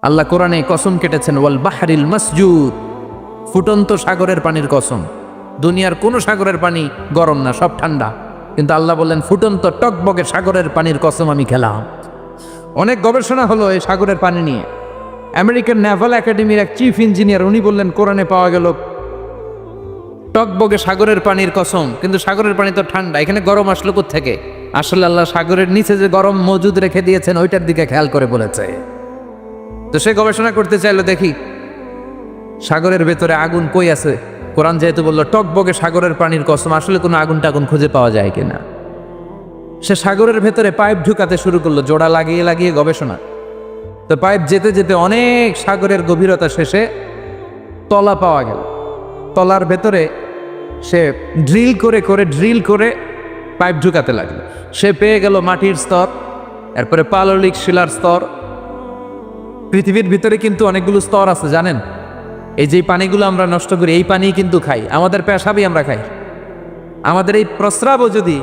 আল্লাহ কোরআনে কসম কেটেছেন ওয়াল বাহরিল মাসজুদ, ফুটন্ত সাগরের পানির কসম। দুনিয়ার কোনো সাগরের পানি গরম না, সব ঠান্ডা, কিন্তু আল্লাহ বললেন ফুটন্ত টকবকে সাগরের পানির কসম আমি খেলাম। অনেক গবেষণা হলো এই সাগরের পানি নিয়ে। আমেরিকান নেভাল একাডেমির এক চিফ ইঞ্জিনিয়ার উনি বললেন কোরআনে পাওয়া গেল টকবকে সাগরের পানির কসম, কিন্তু সাগরের পানি তো ঠান্ডা, এখানে গরম আসলো কোত্থেকে? আসলে আল্লাহ সাগরের নিচে যে গরম মজুদ রেখে দিয়েছেন ওইটার দিকে খেয়াল করে বলেছে। তো সে গবেষণা করতে চাইলো, দেখি সাগরের ভেতরে আগুন কই আছে। কোরআন যেহেতু বললো টকবকে সাগরের পানির কসম, আসলে কোনো আগুন টাগুন খুঁজে পাওয়া যায় কিনা। সে সাগরের ভেতরে পাইপ ঢুকাতে শুরু করলো, জোড়া লাগিয়ে লাগিয়ে গবেষণা। তো পাইপ যেতে যেতে অনেক সাগরের গভীরতা শেষে তলা পাওয়া গেল। তলার ভেতরে সে ড্রিল করে পাইপ ঢুকাতে লাগলো। সে পেয়ে গেল মাটির স্তর, এরপরে পাললিক শিলার স্তর। পৃথিবীর ভিতরে কিন্তু অনেকগুলো স্তর আছে জানেন। এই যে পানিগুলো আমরা নষ্ট করি, এই পানি কিন্তু খাই, আমাদের পেশাবই আমরা খাই। আমাদের এই প্রস্রাবও যদি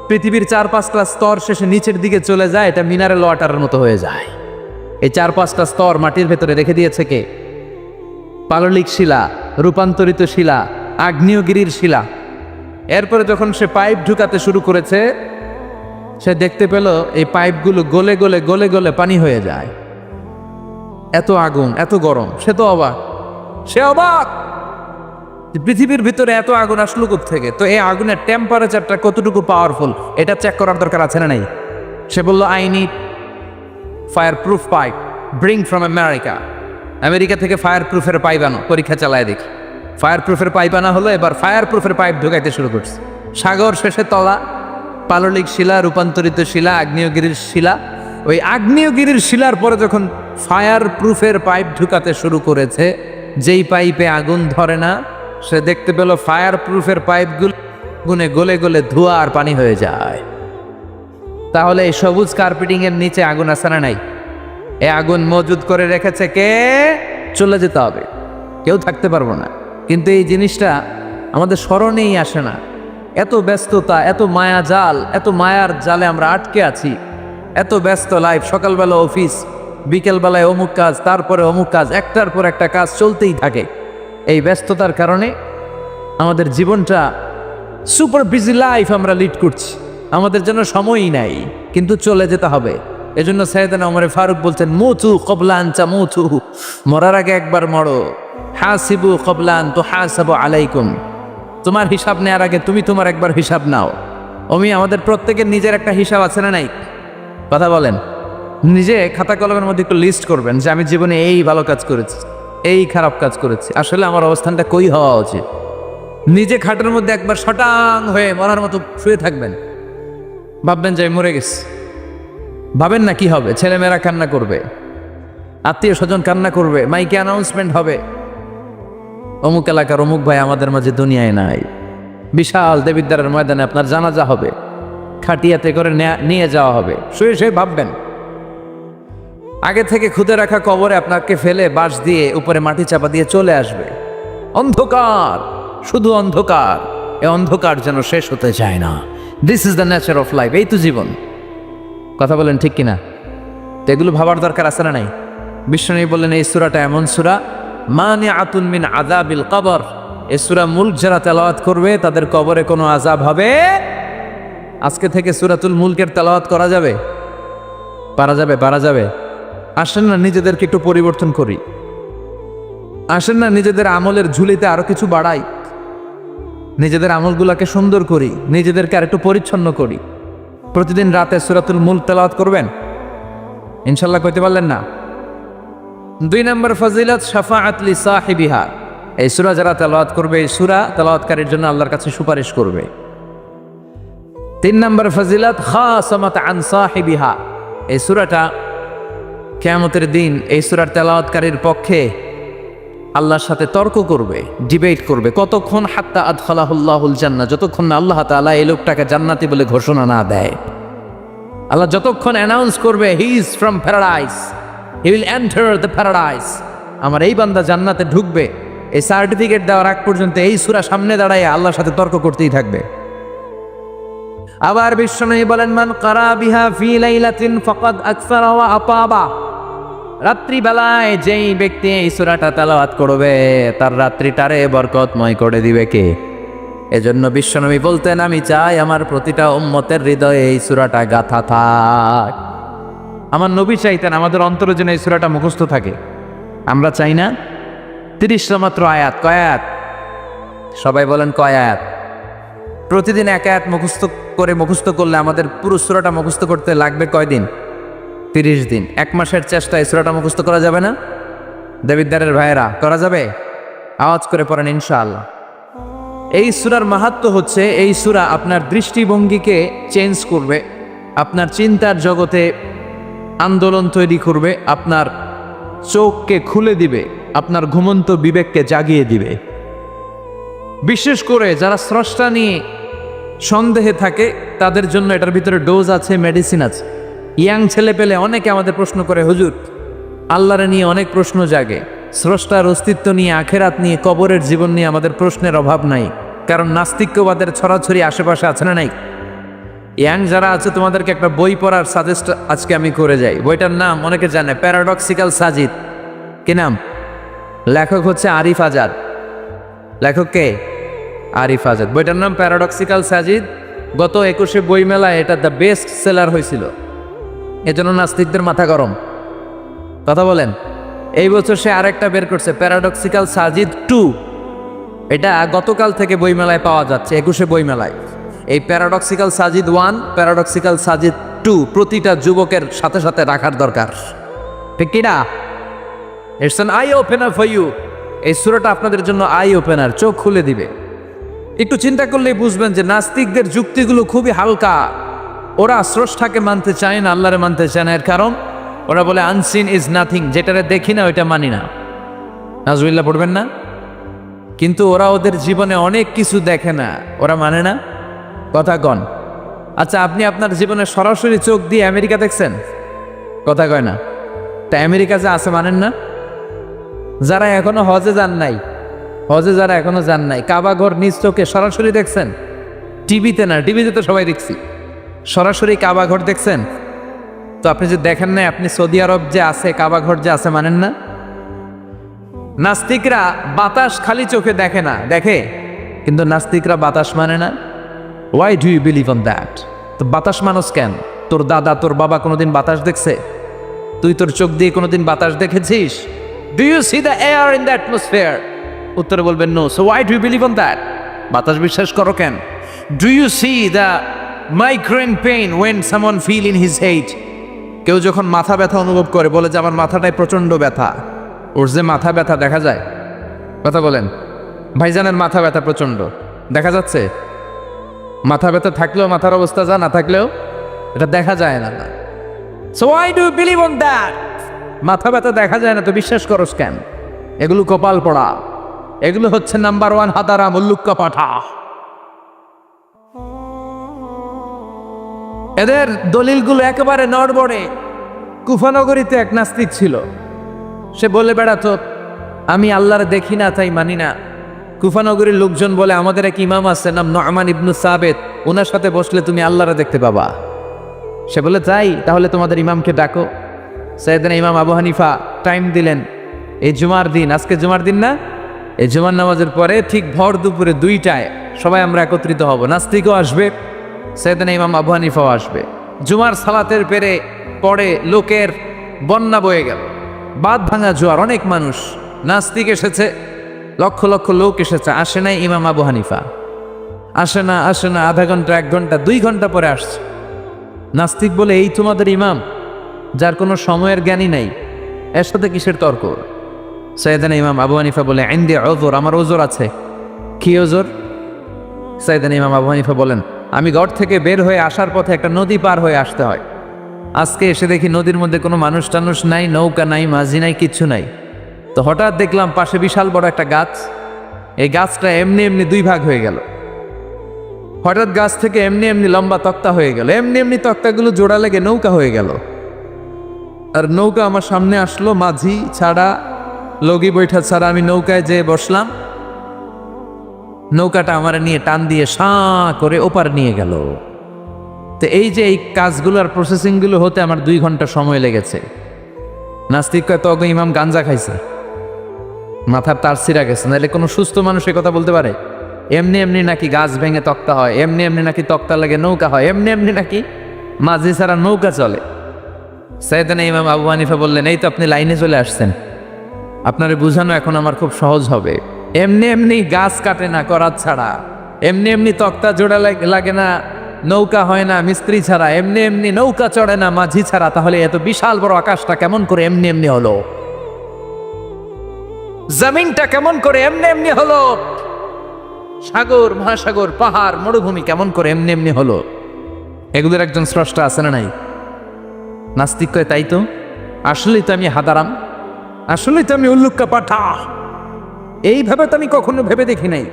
পৃথিবীর 4-5টা স্তর শেষে নিচের দিকে চলে যায়, এটা মিনারেল ওয়াটারের মতো হয়ে যায়। এই 4-5টা স্তর মাটির ভেতরে রেখে দিয়েছে কে? পাললিক শিলা, রূপান্তরিত শিলা, আগ্নেয়গিরির শিলা। এরপরে যখন সে পাইপ ঢুকাতে শুরু করেছে, সে দেখতে পেল এই পাইপগুলো গলে গলে গলে গলে পানি হয়ে যায়। এত আগুন, এত গরম। সে অবাক পৃথিবীর ভিতরে এত আগুন আসলো কোত্থেকে। তো এই আগুনের টেম্পারেচারটা কতটুকু পাওয়ারফুল এটা চেক করার দরকার আছে না নাই? সে বলল I need fire proof pipe, bring from America থেকে ফায়ার প্রুফের পাইপ আনো, পরীক্ষা চালায় দেখি। ফায়ার প্রুফের পাইপ আনা হলো, এবার ফায়ার প্রুফের পাইপ ঢুকাইতে শুরু করছে। সাগর শেষে তলা, পাললিক শিলা, রূপান্তরিত শিলা, আগ্নেয়গিরির শিলা। ওই আগ্নেয়গিরির শিলার পরে যখন ফায়ার প্রুফের পাইপ ঢুকাতে শুরু করেছে, যেই পাইপে আগুন ধরে না, সে দেখতে পেল ফায়ার প্রুফের পাইপগুলো গুনে গলে গলে ধোঁয়া আর পানি হয়ে যায়। তাহলে এই সবুজ কার্পেটিং এর নিচে আগুন আছে না নাই? এই আগুন মজুদ করে রেখেছে কে? চলে যেতে হবে, কেউ থাকতে পারবো না। কিন্তু এই জিনিসটা আমাদের স্মরণেই আসে না। এত ব্যস্ততা, এত মায়া জাল, এত মায়ার জালে আমরা আটকে আছি। এত ব্যস্ত লাইফ, সকালবেলা অফিস, বিকেলবেলায় অমুক কাজ, তারপরে অমুক কাজ, একটার পর একটা কাজ চলতেই থাকে। এই ব্যস্ততার কারণে আমাদের জীবনটা সুপার বিজি লাইফ আমরা লিড করছি, আমাদের জন্য সময়ই নাই, কিন্তু চলে যেতে হবে। এজন্য সাইয়েদনা ওমর ফারুক বলছেন মুতু ক্বাবলা আন তামুতু, মরার আগে একবার মরো। হাসিবু ক্বাবলা আন তুহাসাবু আলাইকুম, তোমার হিসাব নেওয়ার আগে তুমি তোমার একবার হিসাব নাও। আমাদের প্রত্যেকের নিজের একটা হিসাব আছে না নাই? কথা বলেন। নিজে খাতা কলমের মধ্যে একটু লিস্ট করবেন যে আমি জীবনে এই ভালো কাজ করেছি, এই খারাপ কাজ করেছি, আসলে আমার অবস্থানটা কই হওয়া উচিত। নিজে খাটের মধ্যে একবার শটাং হয়ে মরার মতো শুয়ে থাকবেন, ভাববেন যে মরে গেছি। ভাবেন না কি হবে? ছেলেমেয়েরা কান্না করবে, আত্মীয় স্বজন কান্না করবে, মাইকে অ্যানাউন্সমেন্ট হবে অমুক এলাকার অমুক ভাই আমাদের মাঝে দুনিয়ায় নাই। বিশাল দেবিদ্বারের ময়দানে আপনার জানাজা হবে, খাটিয়াতে করে নিয়ে যাওয়া হবে। শুয়ে শুয়ে ভাববেন, আগে থেকে খুদে রাখা কবরে আপনাকে ফেলে বাঁশ দিয়ে উপরে মাটি চাপা দিয়ে চলে আসবে। অন্ধকার, শুধু অন্ধকার। এই অন্ধকার যেন শেষ হতে চায় না। This is the nature of life. এই তো জীবন। কথা বলেন ঠিক কিনা? তো এগুলো ভাবার দরকার আছে না নাই? বিশ্বনবী বললেন এই সূরাটা এমন সূরা মানিআতুন মিন আযাবিল কবর। এই সূরা মুলক যারা তেলাওয়াত করবে তাদের কবরে কোনো আযাব হবে। আজকে থেকে সূরাতুল মুলকের তেলাওয়াত করা যাবে? পারা যাবে। আসেন না নিজেদেরকে একটু পরিবর্তন করি, আসেন না নিজেদের আমলের ঝুলিতে আরো কিছু বাড়াই, নিজেদের আমলগুলোকে সুন্দর করি, নিজেদেরকে আর একটু পরিচ্ছন্ন করি। প্রতিদিন রাতে সূরাতুল মুলক তেলাওয়াত করবেন ইনশাআল্লাহ। কইতে পারলেন না? 2 নম্বর ফজিলত শাফাআত লি সাহিবিহা। এই সূরা যারা তেলাওয়াত করবে, এই সূরা তেলাওয়াতকারীর জন্য আল্লাহর কাছে সুপারিশ করবে। 3 নম্বর ফজিলত খাসামাত আন সাহিবিহা। এই সূরাটা কিয়ামতের দিন এই সূরার তেলাওয়াতকারীর পক্ষে আল্লাহর সাথে তর্ক করবে, ডিবেট করবে। কতক্ষণ? হাত্তা আদখালাহুল্লাহুল জান্নাহ, যতক্ষণ না আল্লাহ তাআলা এই লোকটাকে জান্নাতি বলে ঘোষণা না দেয়। আল্লাহ যতক্ষণ অ্যানাউন্স করবে he is from paradise, he will enter the paradise, আমার এই বান্দা জান্নাতে ঢুকবে, এই সার্টিফিকেট দেওয়ার আগ পর্যন্ত এই সূরা সামনে দাঁড়ায় আল্লাহর সাথে তর্ক করতেই থাকবে। আবার বিশ্বনবী বলেন মান কারা বিহা ফি লাইলাতিন ফাকাদ আকসারা ওয়া আতাবা। রাত্রিবেলায় যেই ব্যক্তি এই সূরাটা তেলাওয়াত করবে তার রাত্রিটারে বরকতময় করে দিবে কে? এজন্য বিশ্বনবী বলতেন, আমি চাই আমার প্রতিটা উম্মতের হৃদয়ে এই সূরাটা গাথা থাক। আমার নবী চাইতেন আমাদের অন্তরে যেন এই সূরাটা মুখস্থ থাকে। আমরা চাই না? 30টা মাত্র আয়াত। কয় আয়াত? সবাই বলেন কয় আয়াত? প্রতিদিন এক আয়াত মুখস্থ করলে আমাদের পুরো সূরাটা মুখস্থ করতে লাগবে কয়দিন? 30 দিন। 1 মাসের চেষ্টায় সূরাটা মুখস্থ করা যাবে না? দেবিদ্বারের ভাইয়েরা, করা যাবে? আওয়াজ করে পড়েন ইনশাআল্লাহ। এই সূরার মাহাত্ম্য হচ্ছে, এই সূরা আপনার দৃষ্টিভঙ্গিকে চেঞ্জ করবে, আপনার চিন্তার জগতে আন্দোলন তৈরি করবে, আপনার চোখকে খুলে দিবে, আপনার ঘুমন্ত বিবেককে জাগিয়ে দিবে। বিশেষ করে যারা স্রষ্টা নিয়ে সন্দেহে থাকে তাদের জন্য এটার ভিতরে ডোজ আছে, মেডিসিন আছে। ইয়াং ছেলে পেলে অনেকে আমাদের প্রশ্ন করে, হুজুর আল্লাহরে নিয়ে অনেক প্রশ্ন জাগে, স্রষ্টার অস্তিত্ব নিয়ে, আখেরাত নিয়ে, কবরের জীবন নিয়ে আমাদের প্রশ্নের অভাব নাই, কারণ নাস্তিক্যবাদের ছড়াছড়ি আশেপাশে আছে না নাই? ইয়াং যারা আছে তোমাদেরকে একটা বই পড়ার সাজেস্ট আজকে আমি করে যাই। বইটার নাম অনেকে জানে, প্যারাডক্সিক্যাল সাজিদ। কি নাম? লেখক হচ্ছে আরিফ আজাদ। লেখক কে? আরিফ আজাদ। বইটার নাম প্যারাডক্সিক্যাল সাজিদ। গত 21শে বই মেলায় এটা দ্য বেস্ট সেলার হয়েছিল, এজন্য নাস্তিকদের মাথা গরম। কথা বলেন। এই বছর সে আরেকটা বের করছে, প্যারাডক্সিক্যাল সাজিদ 2। এটা গতকাল থেকে বই মেলায় পাওয়া যাচ্ছে, 21শে বই মেলায়। এই প্যারাডক্সিক্যাল সাজিদ 1, প্যারাডক্সিক্যাল সাজিদ 2 প্রতিটা যুবকের সাথে সাথে রাখার দরকার, ঠিক কিনা? It's an eye opener for you. এই সূরাটা আপনাদের জন্য আই ওপেনার, চোখ খুলে দিবে। একটু চিন্তা করলেই বুঝবেন যে নাস্তিকদের যুক্তিগুলো খুবই হালকা। ওরা স্রষ্টাকে মানতে চায় না, আল্লাহরে মানতে চায় না। এর কারণ ওরা বলে আনসিন ইজ নাথিং, যেটারে দেখি না ওইটা মানি না। নাজুবিল্লাহ পড়বেন না? কিন্তু ওরা ওদের জীবনে অনেক কিছু দেখে না, ওরা মানে না। কথা কন। আচ্ছা, আপনি আপনার জীবনে সরাসরি চোখ দিয়ে আমেরিকা দেখছেন? কথা কয় না। তা আমেরিকা যে আছে মানেন না? যারা এখনো হজে যান নাই, যারা এখনো যান নাই, কাবা ঘর নিজ চোখে সরাসরি দেখছেন? টিভিতে না, টিভিতে তো সবাই দেখছি, সরাসরি কাবা ঘর দেখছেন? তো আপনি যে দেখেন না, আপনি সৌদি আরব যে আছে, কাবা ঘর যে আছে মানেন না? নাস্তিকরা বাতাস খালি চোখে দেখে না, দেখে, কিন্তু নাস্তিকরা বাতাস মানে না। Why do you believe on that? তো বাতাস মানুষ কেন? তোর দাদা, তোর বাবা কোনোদিন বাতাস দেখছে? তুই তোর চোখ দিয়ে কোনোদিন বাতাস দেখেছিস? Do you see the air in the atmosphere? উত্তরে বলবেন no. So why do you believe on that? বাতাস বিশ্বাস করো কেন? Do you see the migraine pain when someone feel in his head? কেউ যখন মাথা ব্যথা অনুভব করে, বলে যে আমার মাথাটায় প্রচণ্ড ব্যথা। ওর যে মাথা ব্যথা দেখা যায়? কথা বলেন। ভাইজানের মাথা ব্যথা প্রচণ্ড দেখা যাচ্ছে? মাথা ব্যথা থাকলেও মাথার অবস্থা যা, না থাকলেও এটা দেখা যায় না। So why do you believe on that? মাথা ব্যথা দেখা যায় না তো বিশ্বাস করস কেন? এগুলো কপাল পড়া, এগুলো হচ্ছে নাম্বার 1 হাদারা মুল্লুক্কা পাঠা। এদের দলিলগুলো একেবারে নড়বড়ে। কুফানগরীতে এক নাস্তিক ছিল, সে বলে বেড়াতো আমি আল্লাহর দেখি না তাই মানি না। কুফানগরীর লোকজন বলে আমাদের এক ইমাম আছে নাম নু'মান ইবনু সাবেত, ওনার সাথে বসলে তুমি আল্লাহরে দেখতে পাবা। সে বলে তাই, তাহলে তোমাদের ইমামকে ডাকো। সাইয়েদনা ইমাম আবু হানিফা টাইম দিলেন, এই জুমার দিন, আজকে জুমার দিন না, এই জুমার নামাজের পরে ঠিক ভর দুপুরে 2টায় সবাই আমরা একত্রিত হব। নাস্তিকও আসবে, সাইয়েদনা ইমাম আবু হানিফাও আসবে। জুমার সালাতের পরে লোকের বন্যা বয়ে গেল, বাঁধ ভাঙা জোয়ার, অনেক মানুষ। নাস্তিক এসেছে, লক্ষ লক্ষ লোক এসেছে, আসে নাই ইমাম আবু হানিফা। আসে না আধা ঘন্টা, 1 ঘন্টা, 2 ঘন্টা পরে আসছে। নাস্তিক বলে এই তোমাদের ইমাম, যার কোনো সময়ের জ্ঞানই নাই, এর সাথে কিসের তর্ক? সাইয়েদনা ইমাম আবু হানিফা বলে ইনদি উযর, আমার ওজর আছে। কি ওজর? সাইয়েদনা ইমাম আবু হানিফা বলেন আমি ঘর থেকে বের হয়ে আসার পথে একটা নদী পার হয়ে আসতে হয়। আজকে এসে দেখি নদীর মধ্যে কোনো মানুষ টানুষ নাই, নৌকা নাই, মাঝি নাই, কিচ্ছু নাই। তো হঠাৎ দেখলাম পাশে বিশাল বড় একটা গাছ, এই গাছটা এমনি এমনি 2 ভাগ হয়ে গেল। হঠাৎ গাছ থেকে এমনি এমনি লম্বা তক্তা হয়ে গেল, এমনি এমনি তক্তাগুলো জোড়া লেগে নৌকা হয়ে গেল। আর নৌকা আমার সামনে আসলো, মাঝি ছাড়া, লগি বৈঠা ছাড়া। আমি নৌকায় যেয়ে বসলাম, নৌকাটা আমার নিয়ে টান দিয়ে সাঁ করে ওপার নিয়ে গেল। তো এই যে এই কাজগুলোর প্রসেসিংগুলো হতে আমার 2 ঘন্টা সময় লেগেছে। নাস্তিক কয় তখন ইমাম গাঞ্জা খাইছে, মাথার তার ছিঁড়া গেছে। নাহলে কোনো সুস্থ মানুষ এ কথা বলতে পারে? এমনি এমনি নাকি গাছ ভেঙে তক্তা হয়, এমনি এমনি নাকি তক্তা লাগে নৌকা হয়, এমনি এমনি নাকি মাঝি ছাড়া নৌকা চলে। সাইয়েদনা ইমাম আবু হানিফা বললেন, এই তো আপনি লাইনে চলে আসছেন, আপনারে বুঝানো এখন আমার খুব সহজ হবে। এমনি এমনি গাছ কাটে না করাত ছাড়া, এমনি এমনি তক্তা জোড়া লাগে না, নৌকা হয় না মিস্ত্রি ছাড়া, এমনি এমনি নৌকা চড়ে না মাঝি ছাড়া। তাহলে এত বিশাল বড় আকাশটা কেমন করে এমনি এমনি হলো? জমিনটা কেমন করে এমনি এমনি হলো? সাগর, মহাসাগর, পাহাড়, মরুভূমি কেমন করে এমনি এমনি হলো? এগুলোর একজন স্রষ্টা আছে না নাই? নাস্তিক কয়, তাই তো, আসলেই তো আমি হাদারাম, আসলেই তো আমি উল্লুক্কা পাঠা। এইভাবে তো আমি কখনো ভেবে দেখি নাই,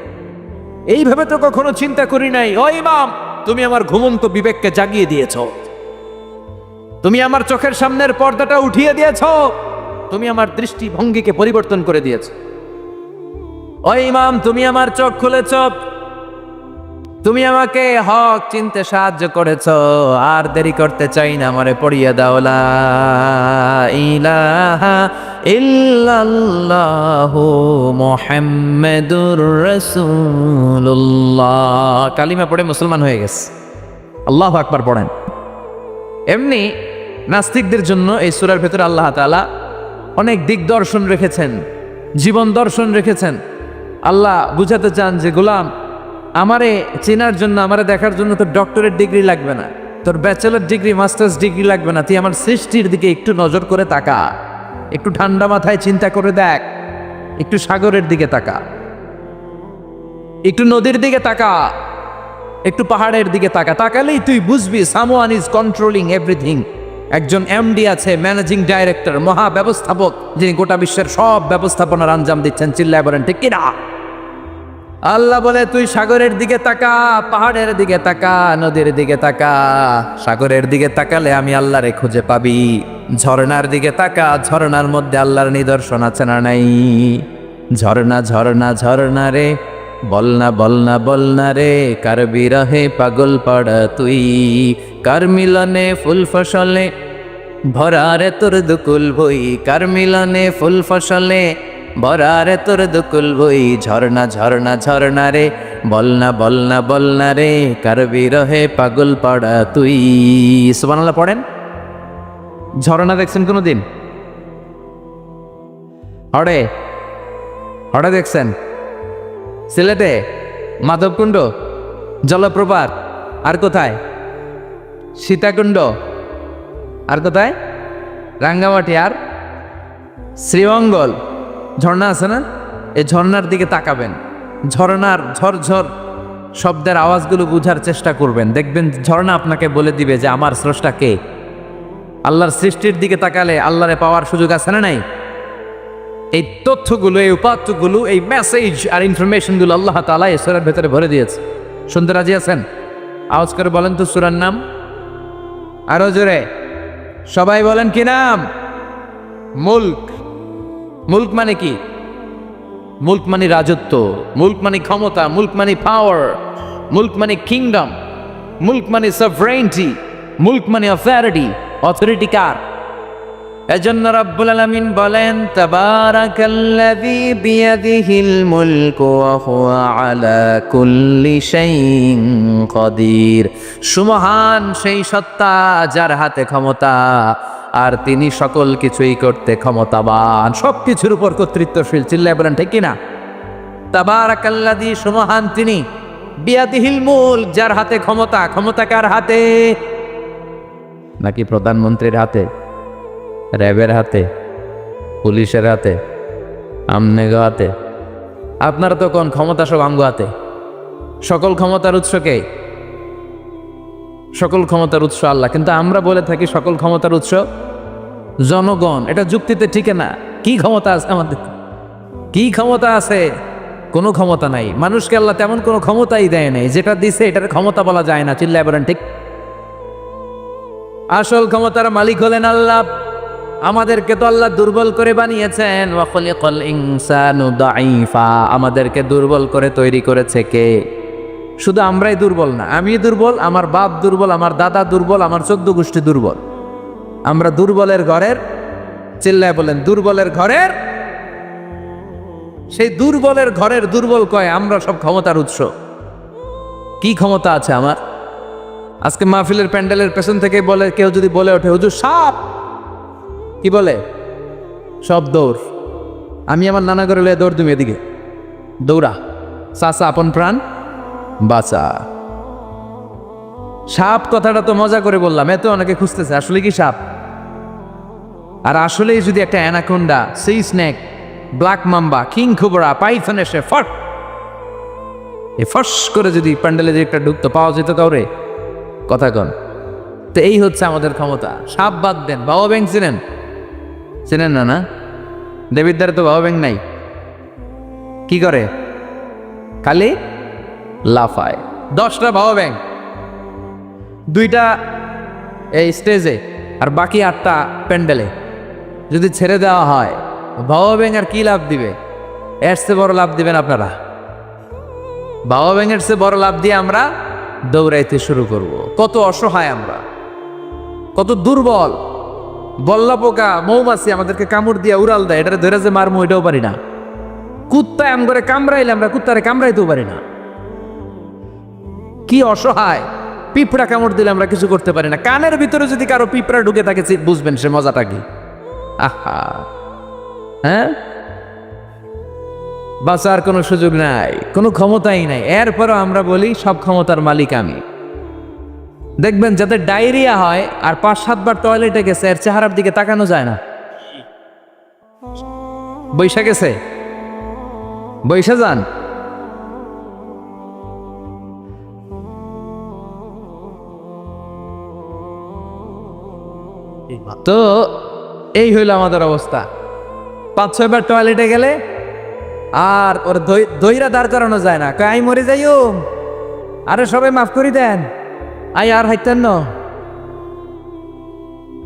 এইভাবে তো কখনো চিন্তা করি নাই। ও ইমাম, তুমি আমার ঘুমন্ত বিবেককে জাগিয়ে দিয়েছ, তুমি আমার চোখের সামনের পর্দাটা উঠিয়ে দিয়েছ, তুমি আমার দৃষ্টিভঙ্গিকে পরিবর্তন করে দিয়েছ। ও ইমাম, তুমি আমার চোখ খুলেছ, তুমি আমাকে হক চিনতে সাহায্য করেছ। আর দেরি করতে চাই না, আমারে পড়িয়ে দাও লা ইলাহা ইল্লাল্লাহু মুহাম্মাদুর রাসূলুল্লাহ। কালিমা পড়ে মুসলমান হয়ে গেছে। আল্লাহু আকবার পড়েন। এমনি নাস্তিকদের জন্য এই সূরার ভেতরে আল্লাহ তাআলা অনেক দিগদর্শন রেখেছেন, জীবন দর্শন রেখেছেন। আল্লাহ বুঝাতে চান যে গোলাম, আমারে চেনার জন্য, আমারে দেখার জন্য তোর ডক্টরেট ডিগ্রি লাগবে না, তোর ব্যাচেলর ডিগ্রি, মাস্টার্স ডিগ্রি লাগবে না। তুই আমার সৃষ্টির দিকে একটু নজর করে তাকা, একটু ঠান্ডা মাথায় চিন্তা করে দেখ, একটু সাগরের দিকে তাকা, একটু নদীর দিকে তাকা, একটু পাহাড়ের দিকে তাকা। তাকালেই তুই বুঝবি সামওয়ান ইজ কন্ট্রোলিং এভরিথিং। একজন এমডি আছে, ম্যানেজিং ডাইরেক্টর, মহা ব্যবস্থাপক, যিনি গোটা বিশ্বের সব ব্যবস্থাপনার আঞ্জাম দিচ্ছেন। চিল্লায় বলেন ঠিক কিনা? আল্লাহ বলে, তুই সাগরের দিকে তাকা, পাহাড়ের দিকে তাকা, নদীর দিকে তাকা। সাগরের দিকে তাকালে আমি আল্লাহরে খুঁজে পাবি। ঝর্ণার দিকে তাকা, ঝর্ণার মধ্যে আল্লাহর নিদর্শন আছে না নাই? ঝর্ণা ঝর্ণা ঝর্ণা রে, বলনা বলনা বলনা রে, কার বিরহে পাগল পড়া তুই, কার মিলনে ফুল ফসলে ভরারে তোর দুকুল ভই, কার মিলনে ফুল ফসলে ভরারে তোর দুকুল ভই। ঝর্ণা ঝর্ণা ঝর্ণা রে, বলনা বলনা বলনা রে, কার বিরহে পাগল পড়া তুই। সুবহানাল্লাহ পড়েন। ঝর্ণা দেখছেন কোনোদিন? হড়ে হড়ে দেখছেন? সিলেটে মাধবকুণ্ড জলপ্রপাত, আর কোথায়? সীতাকুণ্ড, আর কোথায়? রাঙ্গামাটি, আর শ্রীমঙ্গল। ঝর্ণা আছে না? এই ঝর্ণার দিকে তাকাবেন, ঝর্ণার ঝরঝর শব্দের আওয়াজগুলো বুঝার চেষ্টা করবেন। দেখবেন ঝর্ণা আপনাকে বলে দিবে যে আমার স্রষ্টা কে। আল্লাহর সৃষ্টির দিকে তাকালে আল্লাহরে পাওয়ার সুযোগ আছে না নাই? এই তথ্যগুলো, এই উপাত্তগুলো, এই মেসেজ আর ইনফরমেশনগুলো আল্লাহ তাআলা এই সূরার ভেতরে ভরে দিয়েছে। শুনতে রাজি আছেন? আওয়াজ করে বলেন তো সূরার নাম, আরো জোরে সবাই বলেন কি নাম? মুলক। মুলক মানে কি? মুলক মানে রাজত্ব, মুলক মানে ক্ষমতা, মুলক মানে পাওয়ার, মুলক মানে কিংডম, মুলক মানে সভরেইনটি, মুলক মানে অথরিটি কার? এজন্য রব্বুল আলামিন বলেন, তাবারাকাল্লাযী বিয়াদিহিল মুলকু ওয়া হুয়া আলা কুল্লি শাইইন কাদির। সুমহান সেই সত্তা যার হাতে ক্ষমতা, আর তিনি সকল কিছুই করতে ক্ষমতাবান, সবকিছুর উপর কর্তৃত্বশীল। চিল্লায় বলেন ঠিক কিনা? তাবারাকাল্লাযী, সুমহান তিনি, বিয়াদিহিল মুলক, যার হাতে ক্ষমতা। ক্ষমতা কার হাতে? নাকি প্রধানমন্ত্রীর হাতে, র্যাবের হাতে, পুলিশের হাতে, আমনেগো হাতে? আপনারা তো কোন ক্ষমতা সব আমগো হাতে। সকল ক্ষমতার উৎস কে? সকল ক্ষমতার উৎস আল্লাহ। কিন্তু আমরা বলে থাকি সকল ক্ষমতার উৎস জনগণ। এটা যুক্তিতে ঠিক না। কি ক্ষমতা আছে আমাদের? কি ক্ষমতা আছে? কোনো ক্ষমতা নাই। মানুষকে আল্লাহ তেমন কোনো ক্ষমতাই দেয় নাই। যেটা দিছে এটার ক্ষমতা বলা যায় না। চিল্লায় বলেন ঠিক। আসল ক্ষমতার মালিক হলেন আল্লাহ। আমাদেরকে তো আল্লাহ দুর্বল করে বানিয়েছেন। ওয়া খালাকাল ইনসানু দাঈফা, আমাদেরকে দুর্বল করে তৈরি করেছে কে? শুধু আমরাই দুর্বল না, আমি দুর্বল, আমার বাপ দুর্বল, আমার দাদা দুর্বল, আমার 14 গোষ্ঠী দুর্বল। আমরা দুর্বলের ঘরের চিল্লায় বলেন দুর্বলের ঘরের, সেই দুর্বলের ঘরের দুর্বল কয় আমরা সব ক্ষমতার উৎস। কি ক্ষমতা আছে আমার? আজকে মাহফিলের প্যান্ডেলের পেছন থেকে বলে, কেউ যদি বলে ওঠে হুজুর সাপ, কি বলে? সব দৌড়। আমি আমার নানা ঘরে লয়ে দৌড়, তুমি এদিকে দৌড়া, চাচা আপন প্রাণ বাঁচা। সাপ কথাটা তো মজা করে বললাম, এত অনেকে খুঁজতেছে আসলে কি সাপ। আর আসলেই যদি একটা anaconda, C snake, black mamba, king cobra, Python এসে ফট এ ফস করে যদি প্যান্ডেলে যে একটা ঢুকতো, পাওয়া যেত কাউরে? কথা কন। তো এই হচ্ছে আমাদের ক্ষমতা। সাপ বাদ দেন, বাবা ব্যাং চিনেন? চিনেন না? না, দেবিদ্দারে তো বাবা ব্যাং নাই। কি করে? খালি লাফায়। 10টা বাবা ব্যাং, 2টা এই স্টেজে আর বাকি 8টা প্যান্ডেলে যদি ছেড়ে দেওয়া হয়, বাবা ব্যাং আর কি লাভ দিবে? এর চেয়ে বড় লাভ দিবেন আপনারা। বাবা ব্যাঙের চেয়ে বড় লাভ দিয়ে আমরা দৌড়াইতে শুরু করব। কত অসহায় আমরা, কত দুর্বল। বল্লা পোকা, মৌমাছি আমাদেরকে কামড় দিয়ে উড়াল দেয়, এটারে ধরে যে মারমু এটাও পারি না। কুত্তায় আম করে কামড়াইলে আমরা কুত্তারে কামড়াইতেও পারি না। কি অসহায়। পিঁপড়া কামড় দিলে আমরা কিছু করতে পারি না। কানের ভিতরে যদি কারো পিঁপড়া ঢুকে থাকে বুঝবেন সে মজাটা কি। আহা, হ্যাঁ, বাঁচার কোনো সুযোগ নাই, কোনো ক্ষমতাই নাই। এরপরও আমরা বলি সব ক্ষমতার মালিক আমি। দেখবেন যাদের ডায়রিয়া হয় আর 5-7 বার টয়লেটে গেছে, এর চেহারার দিকে তাকানো যায় না। বৈশা গেছে, বৈশা যান। তো এই হইল আমাদের অবস্থা। 5-6 বার টয়লেটে গেলে আর ওর দইরা দাঁড় করানো যায় না। আই মরে যাইও, আরে সবাই মাফ করে দেন, আই আর হাইতেন না,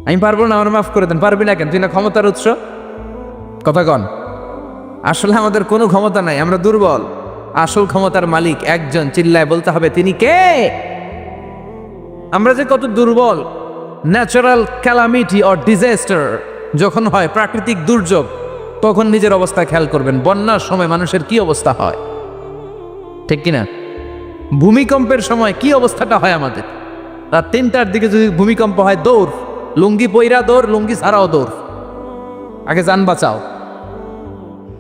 আমি পারবো না, আমার মাফ করে দেন। পারবি না কেন? তুই না ক্ষমতার উৎস। কথা কন। আসলে আমাদের কোনো ক্ষমতা নাই, আমরা দুর্বল। আসল ক্ষমতার মালিক একজন, চিল্লায় বলতে হবে তিনি কে। আমরা যে কত দুর্বল। ন্যাচারাল ক্যালামিটি অর ডিজাস্টার যখন হয়, প্রাকৃতিক দুর্যোগ, তখন নিজের অবস্থা খেয়াল করবেন। বন্যার সময় মানুষের কি অবস্থা হয়, ঠিক কিনা? ভূমিকম্পের সময় কি অবস্থাটা হয় আমাদের। রাত 3টার দিকে যদি ভূমিকম্প হয়, দৌড়, লুঙ্গি পইরা দৌড়, লুঙ্গি ছাড়াও দৌড়, আগে যান বাঁচাও।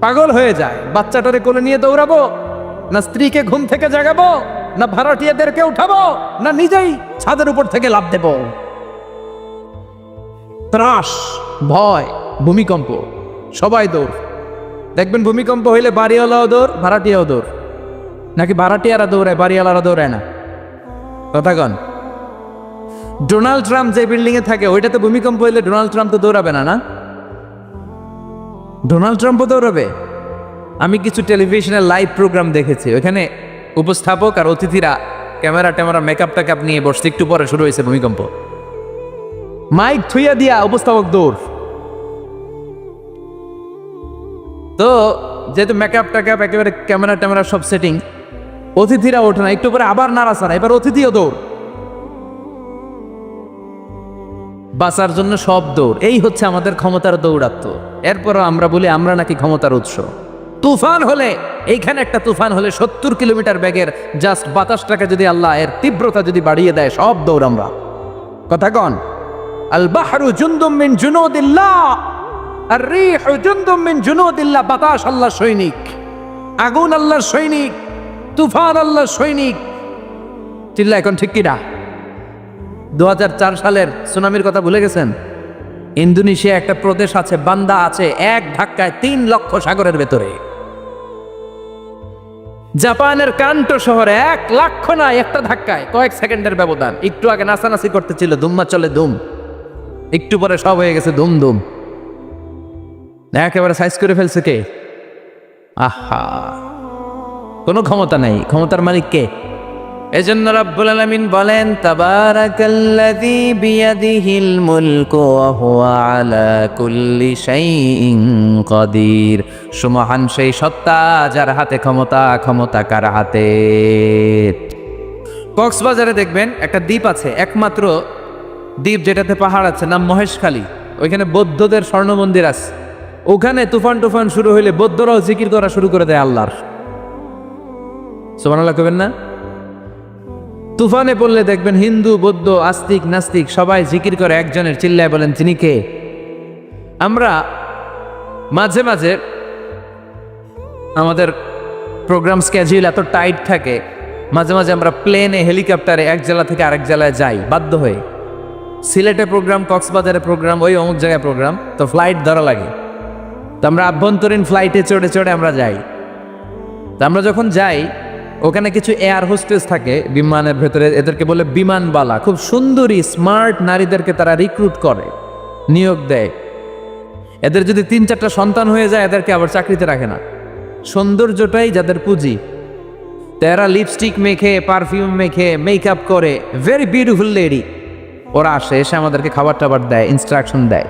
পাগল হয়ে যায়। বাচ্চাটারে কোলে নিয়ে দৌড়াবো, না স্ত্রীকে ঘুম থেকে জাগাবো, না ভাড়াটিয়াদেরকে উঠাবো, না নিজেই ছাদের উপর থেকে লাফ দেব। ত্রাস, ভয়, ভূমিকম্প, সবাই দৌড়। দেখবেন ভূমিকম্প হইলে বাড়িওয়ালাও দৌড়, ভাড়াটিয়াও দৌড়। নাকি ভাড়াটিয়ারা দৌড়ায়, বাড়িওয়ালারা দৌড়ায় না? কথা কন। ডোনাল্ড ট্রাম্প যে বিল্ডিং এ থাকে, ওইটাতে ভূমিকম্প হইলে ডোনাল্ড ট্রাম্প তো দৌড়াবে না? না, ডোনাল্ড ট্রাম্পও দৌড়াবে। আমি কিছু টেলিভিশনের লাইভ প্রোগ্রাম দেখেছি, ওইখানে উপস্থাপক আর অতিথিরা ক্যামেরা ট্যামেরা মেকআপ টেকআপ নিয়ে বসছে। একটু পরে শুরু হয়েছে ভূমিকম্প, মাইক থুইয়া দিয়া উপস্থাপক দৌড়। তো যেহেতু মেকআপ টেকআপ একেবারে ক্যামেরা ট্যামেরা সব সেটিং, অতিথিরা ওঠে না, একটু পরে আবার নাড়াচাড়া, এবার অতিথিও দৌড়। বাঁচার জন্য সব দৌড়। এই হচ্ছে আমাদের ক্ষমতার দৌড়াত্ম। এরপরও আমরা বলি আমরা নাকি ক্ষমতার উৎস। তুফান হলে, এইখানে একটা তুফান হলে 70 কিলোমিটার বেগের জাস্ট বাতাসটাকে যদি আল্লাহ এর তীব্রতা যদি বাড়িয়ে দেয়, সব দৌড় আমরা। কথা কন। আল বাহরু জুনদুম মিন জুনুদিল্লাহ, আর রিহু জুনদুম মিন জুনুদিল্লাহ। বাতাস আল্লাহর সৈনিক, আগুন আল্লাহর সৈনিক, তুফান আল্লাহর সৈনিক। চিল্লা এখন ঠিক কিনা? 2004 সালের সুনামির কথা ভুলে গেছেন? ইন্দোনেশিয়া একটা প্রদেশ আছে, বান্দা আছে, এক ধাক্কায় 3 লক্ষ সাগরের ভেতরে। জাপানের কান্টো শহরে 1 লক্ষ না, একটা ধাক্কায়, কয়েক সেকেন্ডের ব্যবধান। একটু আগে নাচানাচি করতেছিল, ধুম্মা চলে ধুম, একটু পরে সব হয়ে গেছে ধুম ধুম। একেবারে সাইজ করে ফেলছে কে? আহা, কোনো ক্ষমতা নাই। ক্ষমতার মালিক কে? এজন্য রাব্বুল আলামিন বলেন, তাবারাকাল্লাযী বিয়াদিহিল মুলকু ওয়া হুয়া আলা কুল্লি শাইইন কাদির। সুমহান সেই সত্তা যার হাতে ক্ষমতা। ক্ষমতা কার হাতে? কক্সবাজারে দেখবেন একটা দ্বীপ আছে, একমাত্র দ্বীপ যেটাতে পাহাড় আছে, নাম মহেশখালী। ওইখানে বৌদ্ধদের স্বর্ণ মন্দির আছে। ওখানে তুফান টুফান শুরু হইলে বৌদ্ধরাও জিকির করা শুরু করে দেয় আল্লাহর। সুবহানাল্লাহ কবেন না? তুফানে পড়লে দেখবেন হিন্দু বৌদ্ধ আস্তিক নাস্তিক সবাই জিকির করে একজনের, চিল্লায় বলেন তিনি কে? আমরা মাঝে মাঝে আমাদের প্রোগ্রাম স্কেজিউল এত টাইট থাকে, মাঝে মাঝে আমরা প্লেনে হেলিকপ্টারে এক জেলা থেকে আরেক জেলায় যাই বাধ্য হয়ে। সিলেটে প্রোগ্রাম, কক্সবাজারে প্রোগ্রাম, ওই অমুক জায়গায় প্রোগ্রাম, তো ফ্লাইট ধরা লাগে। তো আমরা আভ্যন্তরীণ ফ্লাইটে চড়ে চড়ে আমরা যাই। তো আমরা যখন যাই ওখানে কিছু এয়ার হোস্টেস থাকে বিমানের ভেতরে, এদেরকে বলে বিমানবালা। খুব সুন্দরী স্মার্ট নারীদেরকে তারা রিক্রুট করে, নিয়োগ দেয়। এদের যদি 3-4টা সন্তান হয়ে যায় এদেরকে আবার চাকরিতে রাখে না। সৌন্দর্যটাই যাদের পুঁজি। তারা লিপস্টিক মেখে, পারফিউম মেখে, মেকআপ করে, ভেরি বিউটিফুল লেডি। ওরা আসে, এসে আমাদেরকে খাবার টাবার দেয়, ইনস্ট্রাকশন দেয়।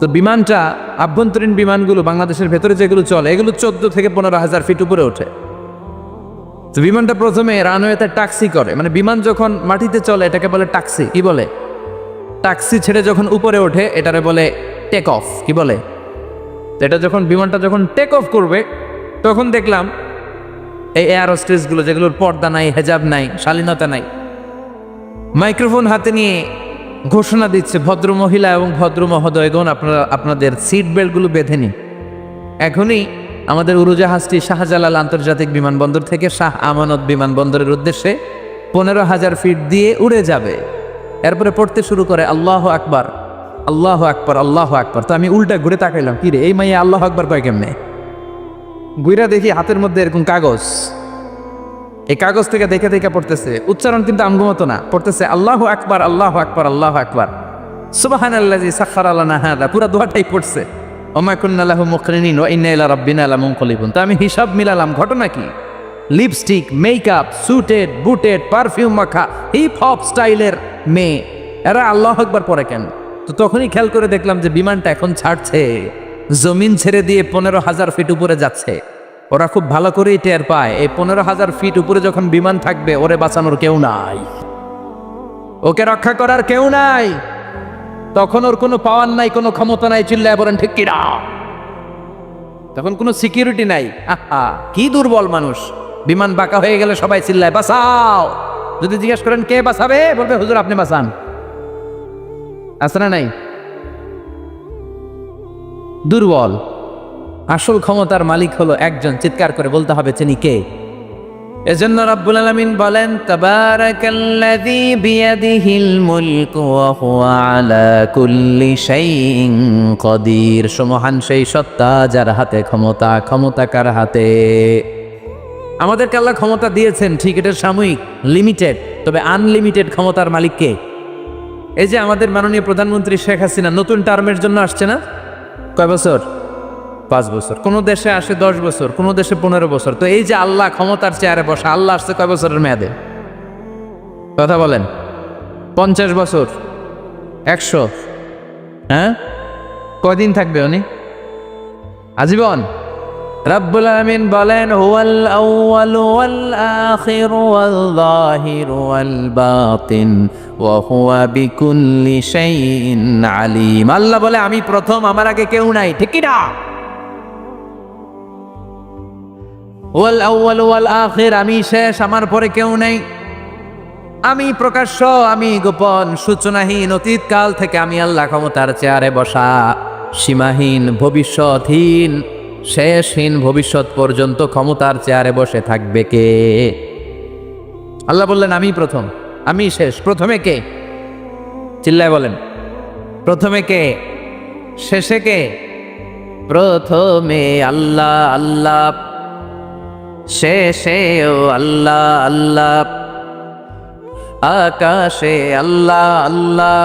তো বিমানটা, আভ্যন্তরীণ বিমানগুলো বাংলাদেশের ভেতরে যেগুলো চলে এগুলো 14 থেকে 15,000 ফিট উপরে ওঠে। তো বিমানটা প্রথমে রানওয়েতে ট্যাক্সি করে, মানে বিমান যখন মাটিতে চলে এটাকে বলে ট্যাক্সি। কি বলে? ট্যাক্সি ছেড়ে যখন উপরে ওঠে এটারে বলে টেক অফ। কি বলে? তো এটা যখন বিমানটা যখন টেক অফ করবে তখন দেখলাম এই এয়ার হোস্টেসগুলো, যেগুলোর পর্দা নাই, হেজাব নাই, শালীনতা নাই, মাইক্রোফোন হাতে নিয়ে ঘোষণা দিচ্ছে, ভদ্র মহিলা এবং ভদ্র মহোদয়গণ, আপনারা আপনাদের সিট বেল্টগুলো বেঁধে নিন। এখনই আমাদের উড়োজাহাজটি শাহজালাল আন্তর্জাতিক বিমানবন্দর থেকে শাহ আমানত বিমানবন্দরের উদ্দেশ্যে 15,000 ফিট দিয়ে উড়ে যাবে। এরপরে পড়তে শুরু করে আল্লাহু আকবার, আল্লাহু আকবার, আল্লাহু আকবার। তো আমি উল্টা ঘুরে তাকাইলাম, কি রে এই মাইয়া আল্লাহু আকবার কয় কেমনে? গুইরা দেখি হাতের মধ্যে এরকম কাগজ, এই কাগজ থেকে দেখে দেখে পড়তেছে। উচ্চারণ কিন্তু আমগো না, পড়তেছে আল্লাহু আকবার, আল্লাহু আকবার, আল্লাহু আকবার, সুবহানাল্লাযী সাখখারা লানা হাযা। পুরো দোয়াটাই পড়ছে, ওমা কুন্না লাহু মুকরিনিন ওয়া ইন্না ইলা রাব্বিনা লামুনকালিবুন। তো আমি হিসাব মিলালাম, ঘটনা কি? লিপস্টিক, মেকআপ, সুটেড, বুটেড, পারফিউম মাখা, হিপ হপ স্টাইলের মেয়ে, এরা আল্লাহু আকবার পড়ে কেন? তো তখনই খেয়াল করে দেখলাম যে বিমানটা এখন ছাড়ছে, জমিন ছেড়ে দিয়ে 15,000 ফিট উপরে যাচ্ছে। ওরা খুব ভালো করেই টের পায় এই 15,000 ফিট উপরে যখন বিমান থাকবে ওরে বাঁচানোর কেউ নাই, ওকে রক্ষা করার কেউ নাই। তখন ওর কোনো পাওয়ার নাই, কোনো ক্ষমতা নাই, চিল্লায় বলেন ঠিক কিনা? তখন কোনো সিকিউরিটি নাই। আহা, কি দুর্বল মানুষ। বিমান বাঁকা হয়ে গেলে সবাই চিল্লায় বাঁচাও। যদি জিজ্ঞেস করেন কে বাঁচাবে, বলবে হুজুর আপনি বাঁচান। আছে না নাই? দুর্বল। আসল ক্ষমতার মালিক হলো একজন, চিৎকার করে বলতে হবে তিনি কে। এজন্য রব্বুল আলামিন বলেন তাবারাকাল্লাযী বিয়াদিহিল মুলকু ওয়া হুয়া আলা কুল্লি শাইইন কাদির। সুমহান সেই সত্তা যার হাতে ক্ষমতা, ক্ষমতা কার হাতে? আমাদেরকে আল্লাহ ক্ষমতা দিয়েছেন, ঠিক, এটা সাময়িক, লিমিটেড, তবে আনলিমিটেড ক্ষমতার মালিক কে? এই যে আমাদের মাননীয় প্রধানমন্ত্রী শেখ হাসিনা নতুন টার্মের জন্য আসছে না? কয় বছর? 5 বছর। কোন দেশে আসে 10 বছর, কোন দেশে 15 বছর। তো এই যে আল্লাহ ক্ষমতার চেয়ারে বসা, আল্লাহ আসছে কয় বছরের মেয়াদে? কথা বলেন। 50 বছর, 100? হ্যাঁ, কয়দিন থাকবে উনি? আজীবন। রব্বুল আলামিন বলেন হুয়াল আউয়ালু ওয়াল আখিরু ওয়াল যাহিরু ওয়াল বাতিন ওয়া হুয়া বিকুল্লি শাইইন আলিম। আল্লাহ বলে আমি প্রথম, আমার আগে কেউ নাই, ঠিক কি না? ওয়াল আউয়ালু ওয়াল আখির, আমি শেষ, আমার পরে কেউ নেই। আমি প্রকাশ্য, আমি গোপন, সূচনাহীন, অতীতকাল থেকে আমি আল্লাহ ক্ষমতার চেয়ারে বসা, সীমাহীন, ভবিষ্যৎহীন, শেষহীন, ভবিষ্যৎ পর্যন্ত ক্ষমতার চেয়ারে বসে থাকবে কে? আল্লাহ বললেন আমি প্রথম, আমি শেষ। প্রথমে কে? চিল্লায় বলেন, প্রথমে কে? শেষে কে? প্রথমে আল্লাহ আল্লাহ, শেষেও আল্লাহ আল্লাহ, আকাশে আল্লাহ আল্লাহ,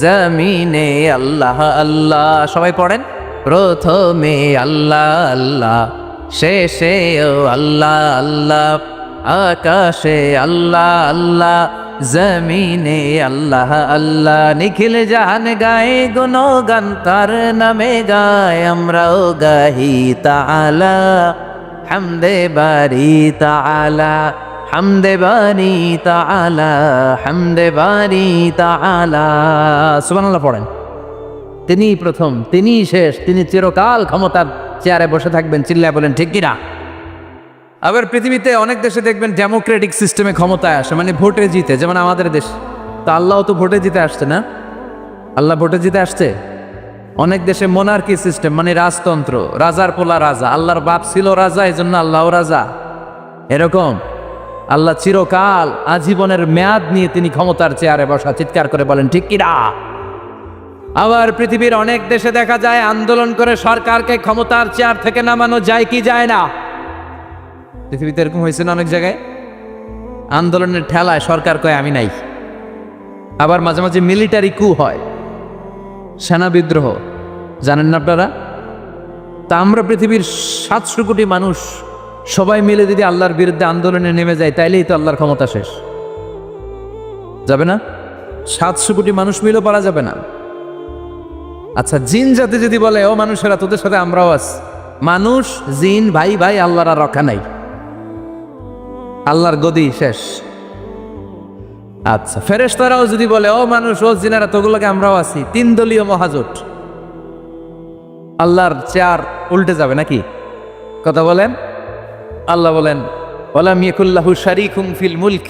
জমিনে আল্লাহ আল্লাহ। সবাই পড়েন, প্রথমে আল্লাহ আল্লাহ, শেষেও আল্লাহ আল্লাহ, আকাশে আল্লাহ আল্লাহ, জমিনে আল্লাহ আল্লাহ। নিখিল জাহান গায়ে গুণগান, তার নামে গায় আমরাও গাহি তাআলা, হামদে বারি তাআলা, হামদে বারি তাআলা, হামদে বারি তাআলা। সুবহানাল্লাহ পড়েন। তিনিই প্রথম, তিনিই শেষ, তিনি চিরকাল ক্ষমতার চেয়ারে বসে থাকবেন। চিল্লায় বলেন ঠিক কিনা? আবার পৃথিবীতে অনেক দেশে দেখবেন ডেমোক্রেটিক সিস্টেমে ক্ষমতায় আসে, মানে ভোটে জিতে, যেমন আমাদের দেশ। তা আল্লাহও তো ভোটে জিতে আসছে না? আল্লাহ ভোটে জিতে আসছে। অনেক দেশে মোনার্কি সিস্টেম, মানে রাজতন্ত্র, রাজার পোলা রাজা, আল্লাহর বাপ ছিল রাজা, এই জন্য আল্লাহও রাজা। এরকম আল্লাহ চিরকাল আজীবনের মেয়াদ নিয়ে তিনি ক্ষমতার চেয়ারে বসা। চিৎকার করে বলেন ঠিক কিনা? আবার পৃথিবীর অনেক দেশে দেখা যায় আন্দোলন করে সরকারকে ক্ষমতার চেয়ার থেকে নামানো যায় কি যায় না? পৃথিবীতে এরকম হয়েছে না অনেক জায়গায়? আন্দোলনের ঠেলায় সরকার কয় আমি নাই। আবার মাঝে মাঝে মিলিটারি কু হয়, সেনা বিদ্রোহ, জানেন না আপনারা? তা আমরা পৃথিবীর 700 কোটি মানুষ সবাই মিলে যদি আল্লাহর বিরুদ্ধে আন্দোলনে নেমে যায়, তাইলেই তো আল্লাহর ক্ষমতা শেষ যাবে না? 700 কোটি মানুষ মিলেও পারা যাবে না। আচ্ছা, জিন জাতি যদি বলে ও মানুষেরা তোদের সাথে আমরাও আছি, মানুষ জিন ভাই ভাই, আল্লাহর আর রক্ষা নাই, আল্লাহর গদি শেষ। আচ্ছা, ফেরেশতারাও যদি বলে ও মানুষ ও জিনেরা তোগুলোকে আমরাও আছি, 3 দলীয় মহাজোট, আল্লাহর চেয়ার উল্টে যাবে নাকি? কথা বলেন। আল্লাহ বলেন ওয়ালাম ইয়াকুল্লাহু শারীকুম ফিল মুলক,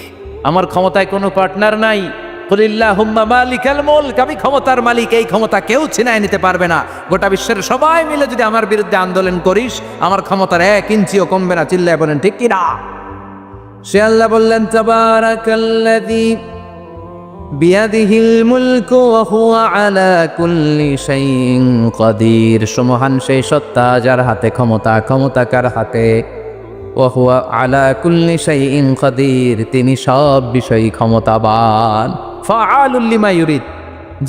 আমার ক্ষমতায় কোনো পার্টনার নাই। কুলিল্লাহুম্মা মালিকাল মুলক, আমি ক্ষমতার মালিক, এই ক্ষমতা কেউ ছিনায় নিতে পারবে না। গোটা বিশ্বের সবাই মিলে যদি আমার বিরুদ্ধে আন্দোলন করিস, আমার ক্ষমতার 1 ইঞ্চিও কমবে না। চিল্লায় বলেন ঠিক কি না? সে আল্লাহ বললেন তাবারাকাল্লাযী বিয়াদিহিল মুলকু ওয়া হুয়া আলা কুল্লি শাইইন কাদির। সুমহান সেই সত্তা যার হাতে ক্ষমতা, ক্ষমতা কার হাতে? ওয়া হুয়া আলা কুল্লি শাইইন কাদির, তিনি সব বিষয়ে ক্ষমতাবান। ফাআলুল লিমা ইউরিদ,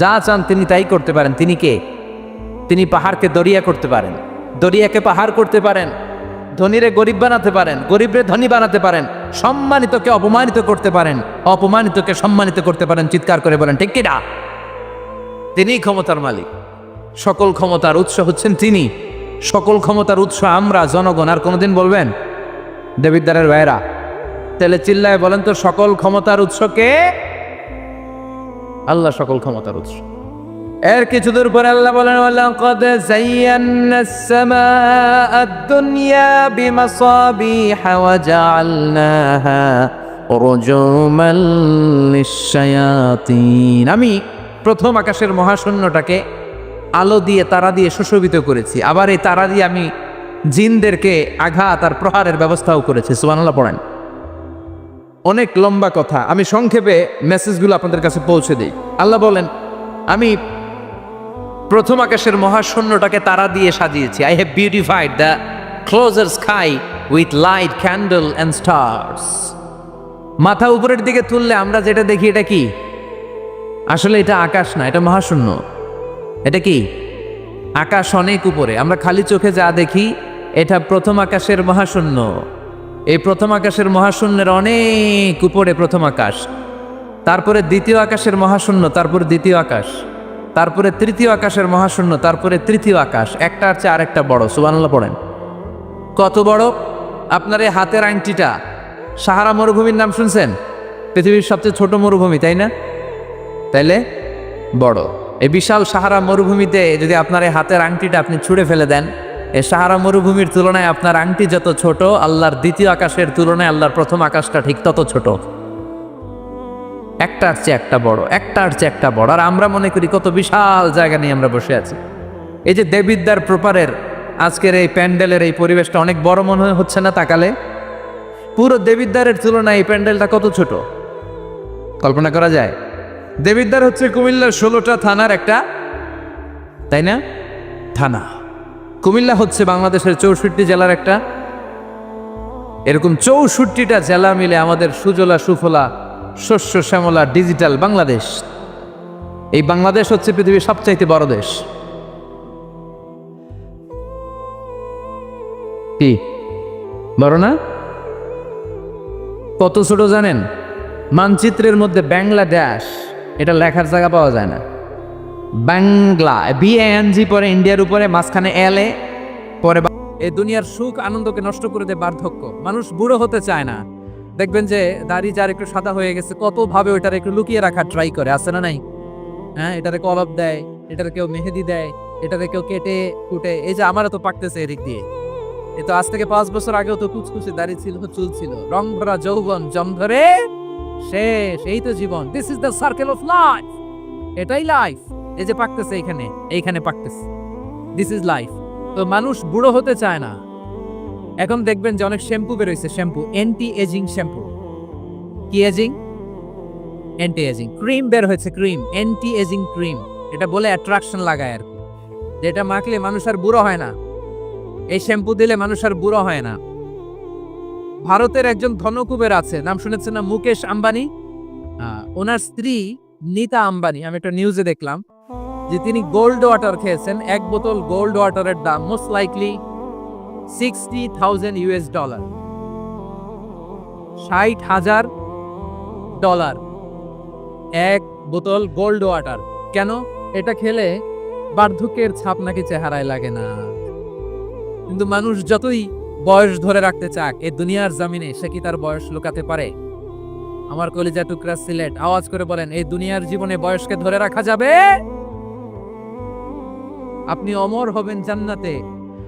যা চান তিনি তাই করতে পারেন। তিনি কে? তিনি পাহাড়কে দরিয়া করতে পারেন, দরিয়াকে পাহাড় করতে পারেন, ধনীরে গরিব বানাতে পারেন, গরিবরে ধনী বানাতে পারেন, সম্মানিতকে অপমানিত করতে পারেন, অপমানিতকে সম্মানিত করতে পারেন। চিৎকার করে বলেন ঠিক কিনা? তিনিই ক্ষমতার মালিক। সকল ক্ষমতার উৎস হচ্ছেন তিনি। সকল ক্ষমতার উৎস আমরা জনগণ। আর কোনোদিন বলবেন দেবিদ্বারের ভাইরা? তাহলে চিল্লায় বলেন তো সকল ক্ষমতার উৎস কে? আল্লাহ সকল ক্ষমতার উৎস। এর কিছু দূর পরে আল্লাহ বলেন ওয়ালাকাদ যায়্যানাস সামাআদ দুনিয়া বিমাসাবিহা ওয়া জাআলনাহা রুজুমান লিশ-শায়াতিন। আমি প্রথম আকাশের মহাশূন্যটাকে আলো দিয়ে, তারা দিয়ে সুশোভিত করেছি। আবার এই তারা দিয়ে আমি জিনদেরকে আঘাত আর প্রহারের ব্যবস্থাও করেছি। সুবহানাল্লাহ পড়েন। অনেক লম্বা কথা, আমি সংক্ষেপে মেসেজগুলো আপনাদের কাছে পৌঁছে দিই। আল্লাহ বলেন আমি প্রথম আকাশের মহাশূন্যটাকে তারা দিয়ে সাজিয়েছি। I have beautified the closure sky with light, candle and stars. মাথা উপরের দিকে তুললে আমরা যেটা দেখি এটা কি? আসলে এটা আকাশ না, এটা মহাশূন্য। এটা কি? আকাশ অনেক উপরে, আমরা খালি চোখে যা দেখি এটা প্রথম আকাশের মহাশূন্য। এই প্রথম আকাশের মহাশূন্যের অনেক উপরে প্রথম আকাশ, তারপরে দ্বিতীয় আকাশের মহাশূন্য, তারপরে দ্বিতীয় আকাশ, তারপরে তৃতীয় আকাশের মহাশূন্য, তারপরে তৃতীয় আকাশ। একটার চেয়ে আরেকটা বড়। সুবহানাল্লাহ পড়েন। কত বড়? আপনার এই হাতের আংটিটা, সাহারা মরুভূমির নাম শুনছেন? পৃথিবীর সবচেয়ে ছোট মরুভূমি, তাই না? তাইলে বড়। এই বিশাল সাহারা মরুভূমিতে যদি আপনার এই হাতের আংটিটা আপনি ছুঁড়ে ফেলে দেন, এই সাহারা মরুভূমির তুলনায় আপনার আংটি যত ছোট, আল্লাহর দ্বিতীয় আকাশের তুলনায় আল্লাহর প্রথম আকাশটা ঠিক তত ছোট। একটার চেয়ে একটা বড়, একটার চেয়ে একটা বড়। আর আমরা মনে করি কত বিশাল জায়গা নিয়ে আমরা বসে আছি। এই যে দেবিদ্বার প্রপারের আজকের এই প্যান্ডেলের এই পরিবেশটা অনেক বড় মনে হচ্ছে না তাকালে? পুরো দেবিদ্বারের তুলনায় এই প্যান্ডেলটা কত ছোট, কল্পনা করা যায়? দেবিদ্বার হচ্ছে কুমিল্লার 16টা থানার একটা, তাই না? থানা। কুমিল্লা হচ্ছে বাংলাদেশের 64 জেলার একটা। এরকম 64টা জেলা মিলে আমাদের সুজলা সুফলা শস্য শ্যামলা ডিজিটাল বাংলাদেশ। এই বাংলাদেশ হচ্ছে পৃথিবীর সবচাইতে বড় দেশ। কি বড় না? কত ছোট জানেন? মানচিত্রের মধ্যে বাংলাদেশ এটা লেখার জায়গা পাওয়া যায় না। বাংলা BANG পরে ইন্ডিয়ার উপরে, মাঝখানে LA পরে। এই দুনিয়ার সুখ আনন্দকে নষ্ট করে দেয় বার্ধক্য। মানুষ বুড়ো হতে চায় না, দেখবেন যে দাড়ি যার একটু সাদা হয়ে গেছে কত ভাবে ওইটার একটু লুকিয়ে রাখার ট্রাই করে, আছে না নাই? হ্যাঁ, এটারে কলপ দেয়, এটারে কেউ মেহেদি দেয়, এটারে কেউ কেটে কুটে। এই যে আমারও তো পাকতেছে এদিক দিয়ে, এ তো আজ থেকে 5 বছর আগেও তো কুচকুচে দাড়ি ছিল, চুল ছিল, রং ভরা যৌবন জম ধরে শেষ। এই তো জীবন, this is the circle of life, এটাই লাইফ। এই যে পাকতেছে এইখানে, এইখানে পাকতেছে, দিস ইজ লাইফ। তো মানুষ বুড়ো হতে চায় না। এখন দেখবেন যে অনেক শ্যাম্পু বেরোইছে, শ্যাম্পু অ্যান্টি এজিং শ্যাম্পু। কি এজিং? Anti aging. ক্রিম বের হয়েছে, ক্রিম, অ্যান্টি এজিং ক্রিম। এটা বলে অ্যাট্রাকশন লাগায় আর কি, যেটা মাখলে মানুষ আর বুড়ো হয় না। এই শ্যাম্পু দিলে মানুষ আর বুড়ো হয় না। ভারতের একজন ধনকুবের আছে, নাম শুনেছেন না? মুকেশ আম্বানি। ওনার স্ত্রী নীতা আম্বানি, আমি একটা নিউজে দেখলাম যে তিনি গোল্ড ওয়াটার খেয়েছেন। এক বোতল গোল্ড ওয়াটারের দাম মোস্ট লাইকলি $60,000, $60,000 এক বোতল গোল্ড ওয়াটার। কেন? এটা খেলে বার্ধক্যের ছাপ নাকি চেহারায় লাগে না। কিন্তু মানুষ যতই বয়স ধরে রাখতে চাক এই দুনিয়ার জমিনে, সে কি তার বয়স লুকাতে পারে? আমার কলিজা টুকরা সিলেট, আওয়াজ করে বলেন, এই দুনিয়ার জীবনে বয়সকে ধরে রাখা যাবে? আপনি অমর হবেন জান্নাতে,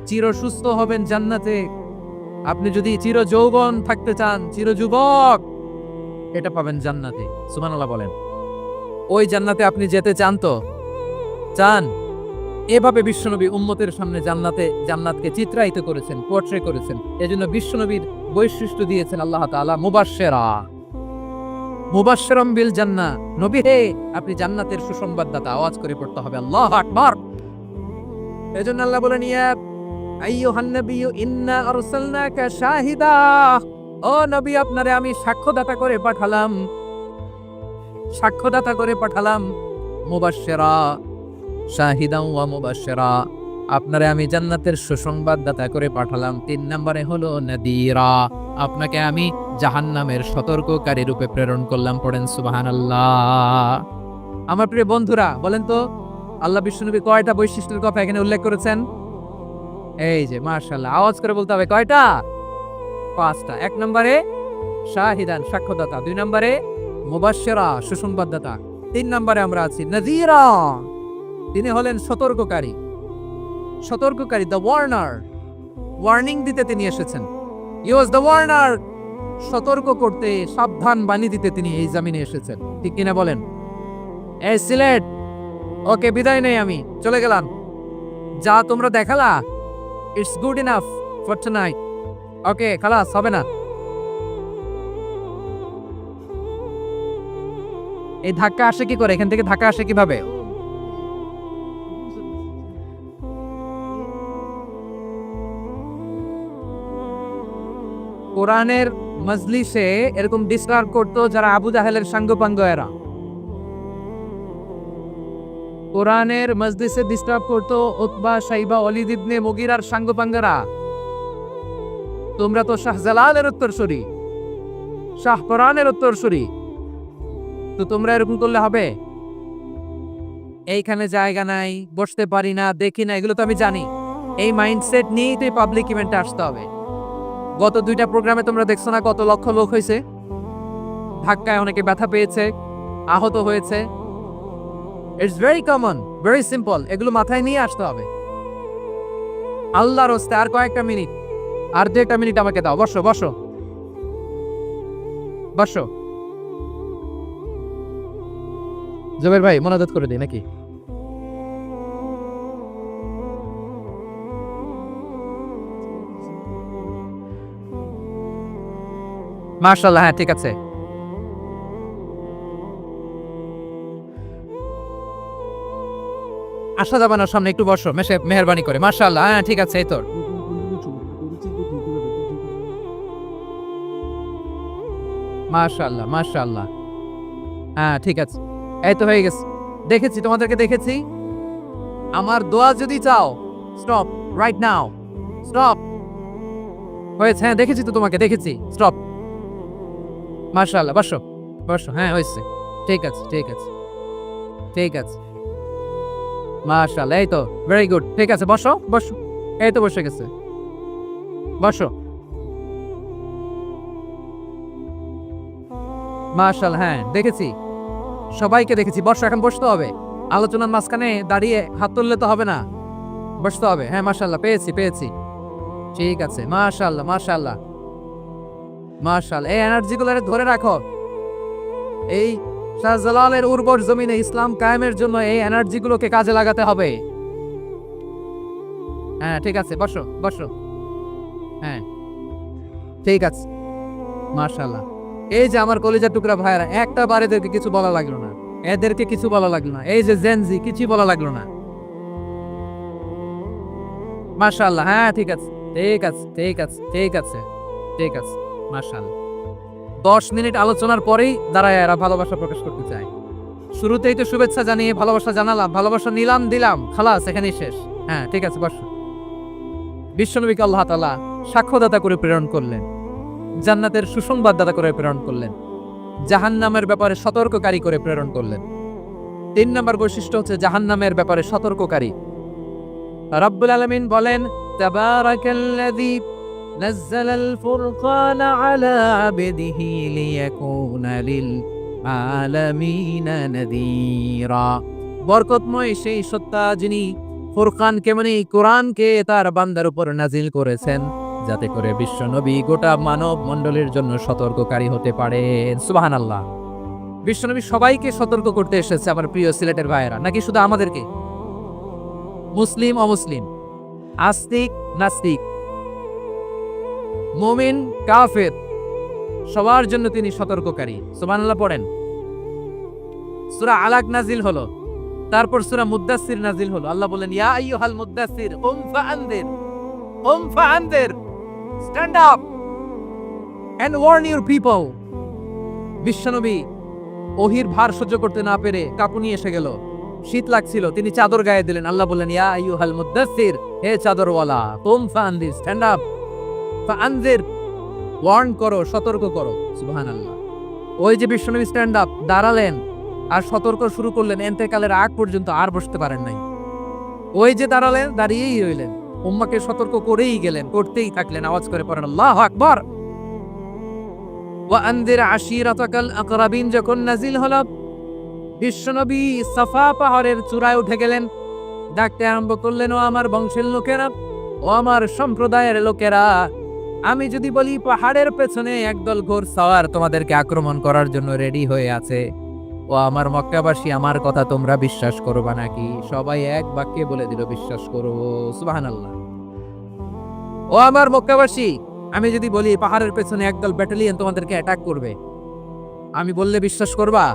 চির সুস্থ হবেন জান্নাতে। আপনি যদি চির যৌবন থাকতে চান, চির যুবক, এটা পাবেন জান্নাতে। সুবহানাল্লাহ বলেন। ওই জান্নাতে আপনি যেতে চান তো? চান? এভাবে বিশ্বনবী উম্মতের সামনে জান্নাতকে চিত্রায়িত করেছেন, পোর্ট্রে করেছেন। এজন্য বিশ্বনবীর বৈশিষ্ট্য দিয়েছেন আল্লাহ তাআলা মুবাশশিরা, মুবাশশিরাম বিল জান্নাহ। নবী হে, আপনি জান্নাতের সুসংবাদদাতা। আওয়াজ করে পড়তে হবে আল্লাহু আকবার। এজন্য আল্লাহ বলেন, ইয়া আইয়ুহান নাবিয়্যু ইন্না আরসালনাকা শাহিদা। ও নবী, আপনারে আমি সাক্ষ্যদাতা করে পাঠালাম, সাক্ষ্যদাতা করে পাঠালাম। মুবাশশিরা, শাহিদান ওয়া মুবাশশিরা, আপনারে আমি জান্নাতের সুসংবাদদাতা করে পাঠালাম। 3 নম্বরে হলো নাদিরা, আপনাকে আমি জাহান্নামের সতর্ককারী রূপে প্রেরণ করলাম। পড়েন সুবহানাল্লাহ। আমার প্রিয় বন্ধুরা, বলেন তো আল্লাহ বিশ্বনবী কয়টা বৈশিষ্ট্যের কথা এখানে উল্লেখ করেছেন? এই যে মাশাআল্লাহ, আওয়াজ করে বলতে হবে কয়টা? 5টা। 1 নম্বরে শাহিদান, সাক্ষ্যদাতা। 2 নম্বরে মুবাশশিরা, সুসংবাদদাতা। 3 নম্বরে আমরা আছি নাযীরা, তিনি হলেন সতর্ককারী। সতর্ককারী, দ্য ওয়ার্নার, ওয়ার্নিং দিতে তিনি এসেছেন। হি ওয়াজ দ্য ওয়ার্নার, সতর্ক করতে, সাবধান বাণী দিতে তিনি এই জমিনে এসেছেন। ঠিক কিনা বলেন? এই সিলেট, ওকে, বিদায় নেই, আমি চলে গেলাম। যা তোমরা দেখালা, it's good enough for tonight. Okay, খালাস, হবে না। এই ধাক্কা আসে কি করে? এখান থেকে ধাক্কা আসে কিভাবে? কোরআনের মজলিসে এরকম ডিস্টার্ব করতো যারা আবু জাহেলের সাঙ্গপাঙ্গ এরা। কোরআনের মজলিসে ডিস্টার্ব করতো উতবা, শাইবা, ওয়ালিদ ইবনে মুগিরার সাঙ্গপাঙ্গরা। তোমরা তো শাহজালালের উত্তরসূরি, শাহ কোরআনের উত্তরসূরি, তো তোমরা এরকম করলে হবে? এইখানে জায়গা নাই, বসতে পারি না, দেখি না, এগুলো তো আমি জানি। এই মাইন্ডসেট নিয়েই তো পাবলিক ইভেন্টে আসতে হবে। গত 2টা প্রোগ্রামে তোমরা দেখছো না কত লক্ষ লোক হয়েছে? ধাক্কায় অনেকে ব্যথা পেয়েছে, আহত হয়েছে। It's very common, very simple. এগুলো মাথায় নিয়ে আসতে হবে। আল্লাহর রাস্তায় আর কয়েকটা মিনিট, আর 2টা মিনিট আমাকে দাও। বসো বসো বসো। জবের ভাই, মোনাজাত করে দিই নাকি? মাশাআল্লাহ, হ্যাঁ ঠিক আছে। আসা যাবে না সামনে, একটু বসো, মেহেরবানি করে। মাশাআল্লাহ, হ্যাঁ ঠিক আছে। এই তো মাশাআল্লাহ, মাশাআল্লাহ, হ্যাঁ ঠিক আছে। এই তো হয়ে গেছে, দেখেছি, তোমাদেরকে দেখেছি। আমার দোয়া যদি চাও, স্টপ রাইট নাও, স্টপ। হয়েছে, হ্যাঁ দেখেছি তো তোমাকে, দেখেছি, স্টপ। মাশাআল্লাহ, বসো বসো, হ্যাঁ হয়েছে, ঠিক আছে ঠিক আছে ঠিক আছে। মাশাআল্লাহ, এই তো ভেরি গুড, ঠিক আছে, বসো বসো। এই তো বসে গেছে, বসো। মাশাআল্লাহ, হ্যাঁ দেখেছি, সবাইকে দেখেছি। বসো, এখন বসতে হবে। আলোচনার মাঝখানে দাঁড়িয়ে হাত তুললে তো হবে না, বসতে হবে। হ্যাঁ মাশাআল্লাহ, পেয়েছি পেয়েছি, ঠিক আছে। মাশাআল্লাহ মাশাআল্লাহ মাশাআল্লাহ, এই এনার্জিগুলো ধরে রাখো। এই শাহজালালের উর্বর জমিনে ইসলাম কায়েমের জন্য এই এনার্জিগুলোকে কাজে লাগাতে হবে। হ্যাঁ ঠিক আছে, বসো বসো। হ্যাঁ ঠিক আছে, মাশাআল্লাহ। এই যে আমার কলিজার টুকরা ভাইরা, একটা বার এদেরকে কিছু বলা লাগলো না, এদেরকে কিছু বলা লাগলো না। এই যে জেনজি, কিছু বলা লাগলো না। মাশাআল্লাহ, হ্যাঁ ঠিক আছে ঠিক আছে ঠিক আছে ঠিক আছে ঠিক আছে, মাশাআল্লাহ। 10 মিনিট আলোচনার পরেই দাঁড়ায় এরা ভালোবাসা প্রকাশ করতে চায়। শুরুতেই তো শুভেচ্ছা জানিয়ে ভালোবাসা জানালাম, ভালোবাসা নিলাম দিলাম, খালাস এখানেই শেষ। হ্যাঁ ঠিক আছে, বসো। বিশ্বনবীকে আল্লাহ তাআলা সাক্ষ্যদাতা করে প্রেরণ করলেন, জান্নাতের সুসংবাদদাতা করে প্রেরণ করলেন, জাহান্নামের ব্যাপারে সতর্ককারী করে প্রেরণ করলেন। 3 নম্বর বৈশিষ্ট্য হচ্ছে জাহান্নামের ব্যাপারে সতর্ককারী। রব্বুল আলামিন বলেন, তাবারাকাল্লাযী নাযালাল ফুরকানা আলা আবদিহি লিয়াকুনা লিল আলামিনা নাযীরা। বরকতময় সেই সত্তা যিনি ফুরকানকে মানে কোরআনকে তার বান্দার উপর নাজিল করেছেন, যাতে করে বিশ্বনবী গোটা মানব মণ্ডলীর জন্য সতর্ককারী হতে পারেন। সুবহানাল্লাহ। বিশ্বনবী সবাইকে সতর্ক করতে এসেছে, আমার প্রিয় সিলেটের ভাইয়েরা, নাকি শুধু আমাদেরকে? মুসলিম অমুসলিম, আস্তিক নাস্তিক, মুমিন কাফের, সবার জন্য তিনি সতর্ককারী। সুবহানাল্লাহ পড়েন। সূরা আলাক নাজিল হলো, তারপর সূরা মুদ্দাসসির নাজিল হলো। আল্লাহ বলেন, ইয়া আইয়ুহাল মুদ্দাসসির কুম ফাআনদির, কুম ফাআনদির, stand up and warn your people. বিশ্বনবী ওহির ভার সহ্য করতে না পেরে কাঁপুনি এসে গেল, শীত লাগছিল, তিনি চাদর গায়ে দিলেন। আল্লাহ বললেন, ইয়া আইয়ুহাল মুদ্দাসসির, হে চাদরওয়ালা, কুম ফাআনদির, স্ট্যান্ড আপ, ফাআনদির, ওয়ার্ন করো, সতর্ক করো। সুবহানাল্লাহ। ওই যে বিশ্বনবী স্ট্যান্ড আপ দাঁড়ালেন আর সতর্ক শুরু করলেন, এন্তেকালের আগ পর্যন্ত আর বসতে পারেন নাই। ওই যে দাঁড়ালেন, দাঁড়িয়েই রইলেন, উম্মাকে সতর্ক করেই গেলেন, করতেই থাকলেন। আওয়াজ করে পড়েন আল্লাহু আকবার। ওয়া আনদির আশিরাতাকাল আকরাবিন যখন নাজিল হলো, বিশ্বনবী সাফা পাহাড়ের চূড়ায় উঠে গেলেন, ডাকতে আরম্ভ করলেন, ও আমার বংশের লোকেরা, ও আমার সম্প্রদায়ের লোকেরা, আমি যদি বলি পাহাড়ের পেছনে একদল ঘোড়সওয়ার তোমাদেরকে আক্রমণ করার জন্য রেডি হয়ে আছে, ও আমার মক্কাবাসী, আমার কথা তোমরা বিশ্বাস করবা নাকি? সবাই এক বাক্যে বলে দিল, বিশ্বাস করো। সুবহানাল্লাহ। ও আমার মক্কাবাসী, আমি যদি বলি পাহাড়ের পেছনে একদল ব্যাটালিয়ন তোমাদেরকে অ্যাটাক করবে, আমি বললে বিশ্বাস করবা?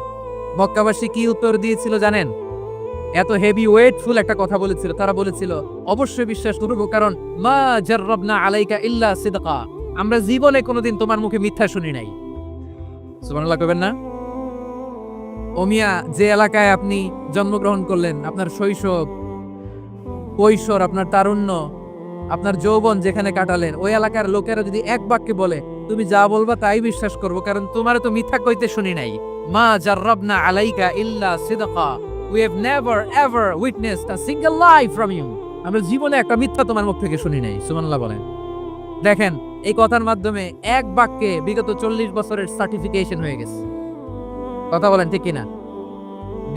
মক্কাবাসী কি উত্তর দিয়েছিল জানেন? এত হেভি ওয়েটফুল একটা কথা বলেছিল। তারা বলেছিল, অবশ্যই বিশ্বাস করব, কারণ মা জাররাবনা আলাইকা ইল্লা সিদকা, আমরা জীবনে কোনোদিন তোমার মুখে মিথ্যা শুনি নাই। সুবহানাল্লাহ কইবেন না? ও মিয়া, যে এলাকায় আপনি জন্মগ্রহণ করলেন, আপনার শৈশব, কৈশোর, আপনার তারুণ্য, আপনার যৌবন যেখানে কাটালেন, ওই এলাকার লোকেরা যদি এক বাক্যে বলে, তুমি যা বলবা তাই বিশ্বাস করব, কারণ তোমার তো মিথ্যা কইতে শুনি নাই। মা জাররাবনা আলাইকা ইল্লা সিদকা, we have never ever witnessed a single lie from you, আমরা জীবনে একটা মিথ্যা তোমার মুখ থেকে শুনি নাই। সুবহানাল্লাহ বলেন। দেখেন, এই কথার মাধ্যমে এক বাক্যে বিগত 40 বছরের সার্টিফিকেশন হয়ে গেছে। কথা বলেন ঠিক কিনা?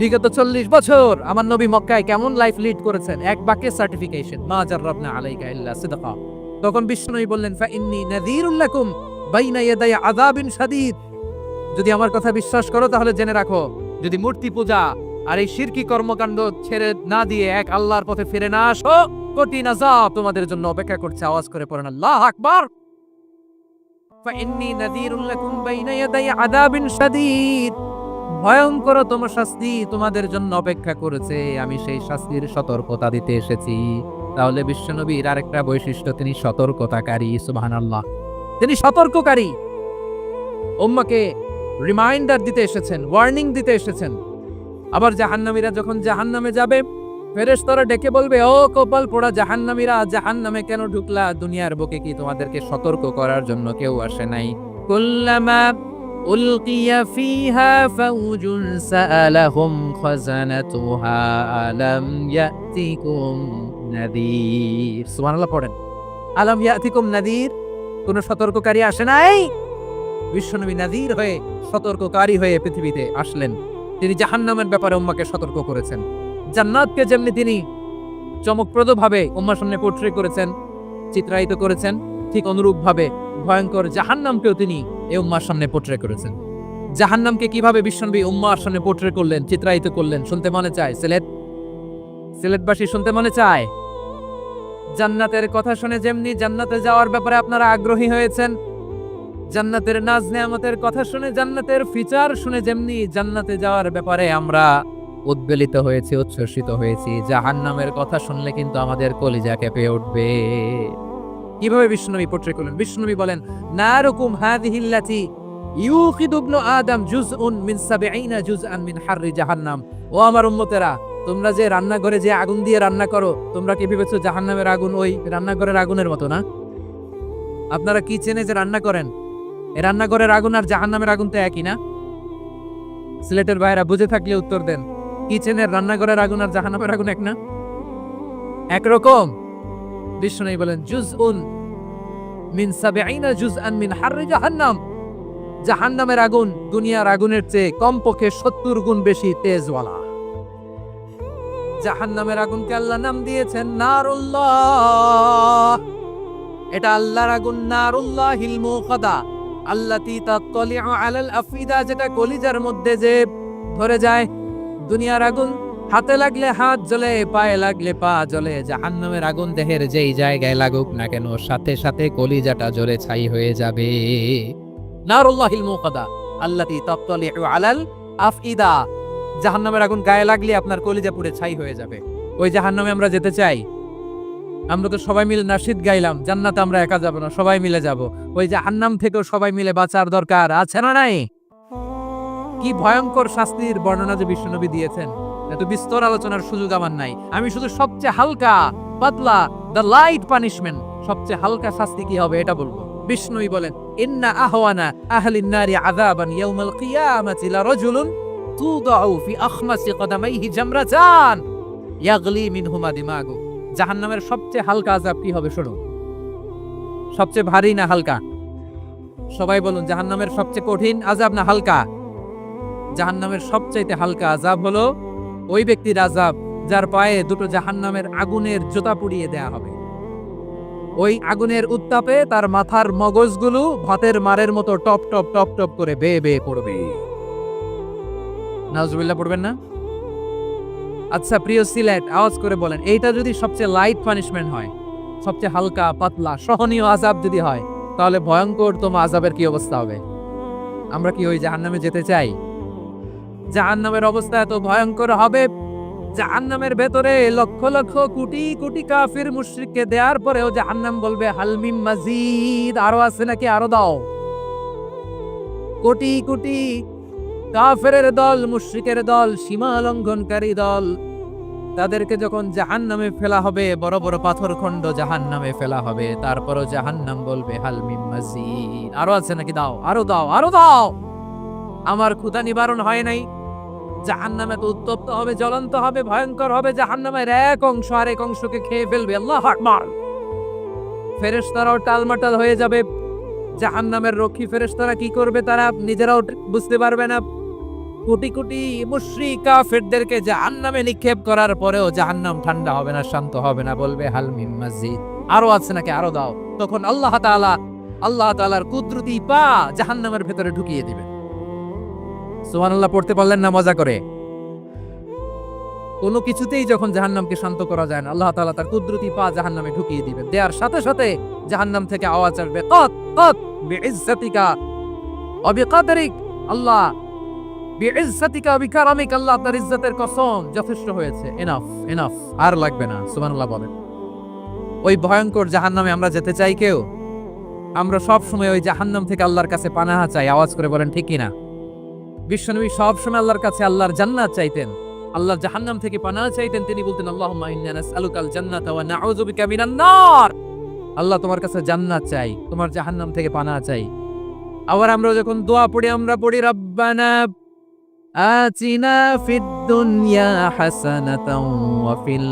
বিগত 40 বছর আমার নবী মক্কায় কেমন লাইফ লিড করেছেন, এক বাক্যে সার্টিফিকেশন, মা জাররাবনা আলাইকা ইল্লা সিদকা। তখন বিশ্বনবী বললেন, ফা ইন্নী নাযীরুল লাকুম বাইনা ইয়াদাই আযাবিন শাদীদ, যদি আমার কথা বিশ্বাস করো তাহলে জেনে রাখো, যদি মূর্তি পূজা আর এই শিরকি কর্মকাণ্ড ছেড়ে না দিয়ে এক আল্লাহর পথে ফিরে না আসো, কঠিন আযাব তোমাদের জন্য অপেক্ষা করছে। আওয়াজ করে পড়েন আল্লাহু আকবার। ফাইন্নী নাযীরুল লাকুম বাইনা ইয়াদাই আযাবিন শাদীদ, ভয়ঙ্কর তোমার শাস্তি তোমাদের জন্য অপেক্ষা করেছে, আমি সেই শাস্তির সতর্কতা দিতে এসেছি। তাহলে বিশ্বনবীর আরেকটা বৈশিষ্ট্য, তিনি সতর্কতাকারী। সুবহানাল্লাহ, তিনি সতর্ককারী। উম্মাহকে রিমাইন্ডার দিতে এসেছেন, ওয়ার্নিং দিতে এসেছেন। আবার জাহান্নামীরা যখন জাহান্নামে যাবে, ফেরেশতারা ডেকে বলবে, ও কপাল পোড়া জাহান্নামীরা, জাহান্নামে কেন ঢুকলা? দুনিয়ার বুকে কি তোমাদেরকে সতর্ক করার জন্য কেউ আসে নাই? কুল্লামা উলকিয়া ফিহা ফাউজুন সাআলাহুম খাযানাতুহা আলাম ইয়াতিকুম নাযীর। সুবহানাল্লাহ পড়েন। আলাম ইয়াতিকুম নাযীর, কোন সতর্ককারী আসে নাই? বিশ্বনবী নাযীর হয়ে সতর্ককারী হয়ে পৃথিবীতে আসলেন। তিনি জাহান্নামের ব্যাপারে উম্মাহকে সতর্ক করেছেন। জান্নাতকে যেমনি তিনি চমকপ্রদভাবে উম্মার সামনে পোর্ট্রে করেছেন, চিত্রায়িত করেছেন, ঠিক অনুরূপভাবে ভয়ঙ্কর জাহান্নামকেও তিনি এই উম্মার সামনে পোর্ট্রে করেছেন। জাহান্নামকে কিভাবে বিশ্বনবী উম্মার সামনে পোর্ট্রে করলেন, চিত্রায়িত করলেন, শুনতে মনে চায়? সিলেটবাসী শুনতে মনে চায়? জান্নাতের কথা শুনে যেমনি জান্নাতে যাওয়ার ব্যাপারে আপনারা আগ্রহী হয়েছেন, জান্নাতের নাজ নেয়ামতের কথা শুনে, জান্নাতের ফিচার শুনে যেমনি জান্নাতে যাওয়ার ব্যাপারে আমরা উদ্বেলিত হয়েছি, উচ্ছ্বসিত হয়েছি, জাহান্নামের কথা শুনলে কিন্তু আমাদের কলিজা কেঁপে উঠবে। কিভাবে বিশ্বনবী পোর্ট্রে করলেন? বিশ্বনবী বলেন, নারুকুম হাযিহিল্লাতী ইউকিদু ইবনু আদম জুজউন মিন ৭০ জুজআন মিন হাররি জাহান্নাম। ও আমার উম্মতেরা, তোমরা যে রান্নাঘরে যে আগুন দিয়ে রান্না করো, তোমরা কি ভেবেছো জাহান্নামের আগুন ওই রান্নাঘরের আগুনের মতো না? আপনারা কিচেনে যে রান্না করেন, এই রান্নাঘরের আগুন আর জাহান্নামের আগুন তো একই না? সিলেটের ভাইরা বুঝে থাকলে উত্তর দেন। কিচেনের রান্নাঘরের আগুন আর জাহান্নামের আগুন এক না? একরকম? বিশ্বনবী বলেন, জুজউন মিন ৭০ জুজআন মিন হাররি জাহান্নাম। জাহান্নামের আগুন দুনিয়ার আগুনের চেয়ে কমপক্ষে ৭০ গুণ বেশি তেজওয়ালা। জাহান্নামের আগুনকে আল্লাহ নাম দিয়েছেন নারুল্লাহ। এটা আল্লাহর আগুন, নারুল্লাহিল মুকাদা আল্লাতী তাত্তালিউ আলাল আফিদা, যেটা কলিজার মধ্যে যে ধরে যায়। দুনিয়ার আগুন হাতে লাগলে হাত জ্বলে, পায়ে লাগলে পা জ্বলে। জাহান্নামের আগুন দেহের যেই জায়গায় লাগুক না কেন, সাথে সাথে কলিজাটা জ্বলে ছাই হয়ে যাবে। নারুল্লাহিল মুকাদা আল্লাতী তাত্তালিউ আলাল আফিদা, জাহান্নামের আগুন গায়ে লাগলে আপনার কলিজা পুড়ে ছাই হয়ে যাবে। ওই জাহান্নামে আমরা যেতে চাই? আমরা তো সবাই মিলে নাশিদ গাইলাম, জান্নাতে আমরা একা যাব না, সবাই মিলে যাব। ওই জাহান্নাম থেকেও সবাই মিলে বাঁচার দরকার আছে না নাই? কি ভয়ঙ্কর শাস্তির বর্ণনা যে বিশ্বনবী দিয়েছেন, এত বিস্তর আলোচনার সুযোগ আমার নাই। আমি শুধু সবচেয়ে হালকা পাতলা, দ্য লাইট পানিশমেন্ট, সবচেয়ে হালকা শাস্তি কি হবে এটা বলবো। বিষ্ণুই বলেন, ইন্না আহওয়ানা আহলিন নারি আযাবান ইয়াউমাল কিয়ামাতি লারাজুলুন তুদাউ ফি আখমাসি কদামাইহি জামরাতান ইয়াগলি মিনহুমা দিমাগু। জাহান্নামের সবচেয়ে হালকা আযাব কি হবে শুনুন। সবচেয়ে ভারী না হালকা? সবাই বলুন, জাহান্নামের সবচেয়ে কঠিন আযাব না হালকা? জাহান্নামের সবচাইতে হালকা আযাব হলো ওই ব্যক্তির আযাব যার পায়ে দুটো জাহান্নামের আগুনের জুতা পুড়িয়ে দেয়া হবে। ওই আগুনের উত্তাপে তার মাথার মগজগুলো ভাতের মারের মতো টপ টপ টপ টপ করে বেয়ে বেয়ে পড়বে। নাউজুবিল্লাহ পড়বেন না? আচ্ছা প্রিয় সিলেট, আওয়াজ করে বলেন, এইটা যদি সবচেয়ে লাইট পানিশমেন্ট হয়, সবচেয়ে হালকা পাতলা সহনীয় আযাব যদি হয়, তাহলে ভয়ঙ্করতম আযাবের কি অবস্থা হবে? আমরা কি ওই জাহান্নামে যেতে চাই? জাহান্নামের অবস্থা এত ভয়ঙ্কর হবে, জাহান্নামের ভেতরে লক্ষ লক্ষ কোটি কোটি কাফির মুশরিককে দেওয়ার পরেও জাহান্নাম বলবে হালমিম মাজিদ, আরো আছে নাকি, আরো দাও। কোটি কোটি কাফেরের দল, মুশরিকের দল, সীমা লঙ্ঘনকারী দল, তাদেরকে যখন জাহান্নামে ফেলা হবে, বড় বড় পাথরখণ্ড জাহান্নামে ফেলা হবে, তারপরও জাহান্নাম বলবে হালমিম মাজিদ, আরো আছে নাকি, দাও, আরো দাও, আরো দাও। আমার ক্ষুধা নিবারণ হয় নাই। জাহান্নামে তো উত্তপ্ত হবে, জ্বলন্ত হবে, ভয়ঙ্কর হবে। জাহান্নামের এক অংশ আরেক অংশকে খেয়ে ফেলবে। আল্লাহু আকবার। ফেরেশতারাও টালমাটাল হয়ে যাবে। জাহান্নামের রক্ষী ফেরেশতারা কি করবে তারা নিজেরাও বুঝতে পারবে না। কোটি কোটি মুশরিক কাফেরদেরকে জাহান্নামে নিক্ষেপ করার পরেও জাহান্নাম ঠান্ডা হবে না, শান্ত হবে না, বলবে হাল মিন মাজিদ, আরো আছে নাকি, আরো দাও। তখন আল্লাহ তাআলার কুদরতি পা জাহান্নামের ভেতরে ঢুকিয়ে দিবেন। সুবহানাল্লাহ পড়তে পারলেন না মজা করে? কোনো কিছুতেই যখন জাহান্নামকে শান্ত করা যায় না, আল্লাহ তাআলা তার কুদরতি পা জাহান্নামে ঢুকিয়ে দিবেন। দেওয়ার সাথে সাথে জাহান্নাম থেকে আওয়াজ আসবে, কত কত বিইজ্জাতিকা ওয়া বিকাদরিক, আল্লাহ বিইজ্জাতিকা ওয়া বিকারামিক, আল্লাহ আপনার ইজ্জতের কসম, যথেষ্ট হয়েছে, এনাফ এনাফ, আর লাগবে না। সুবহানাল্লাহ বলেন। ওই ভয়ঙ্কর জাহান্নামে আমরা যেতে চাই কেউ? আমরা সব সময় ওই জাহান্নাম থেকে আল্লাহর কাছে পানাহা চাই। আওয়াজ করে বলেন ঠিক কি না? বিশ্বনবী সব সময় আল্লাহর কাছে আল্লাহর জান্নাত চাইতেন, আল্লাহর জাহান্নাম থেকে পানাহ চাইতেন। তিনি বলতেন, আল্লাহুম্মা ইন্না নাসআলুকাল জান্নাতা ওয়া নাউযু বিকা মিনান নার। আল্লাহ তোমার কাছে জান্নাত চাই, তোমার জাহান্নাম থেকে পানাহ চাই। আবার আমরা যখন দোয়া পড়ি, আমরা পড়ি রব্বানা আতিনা ফিদ দুনিয়া হাসানাতাও ওয়া ফিল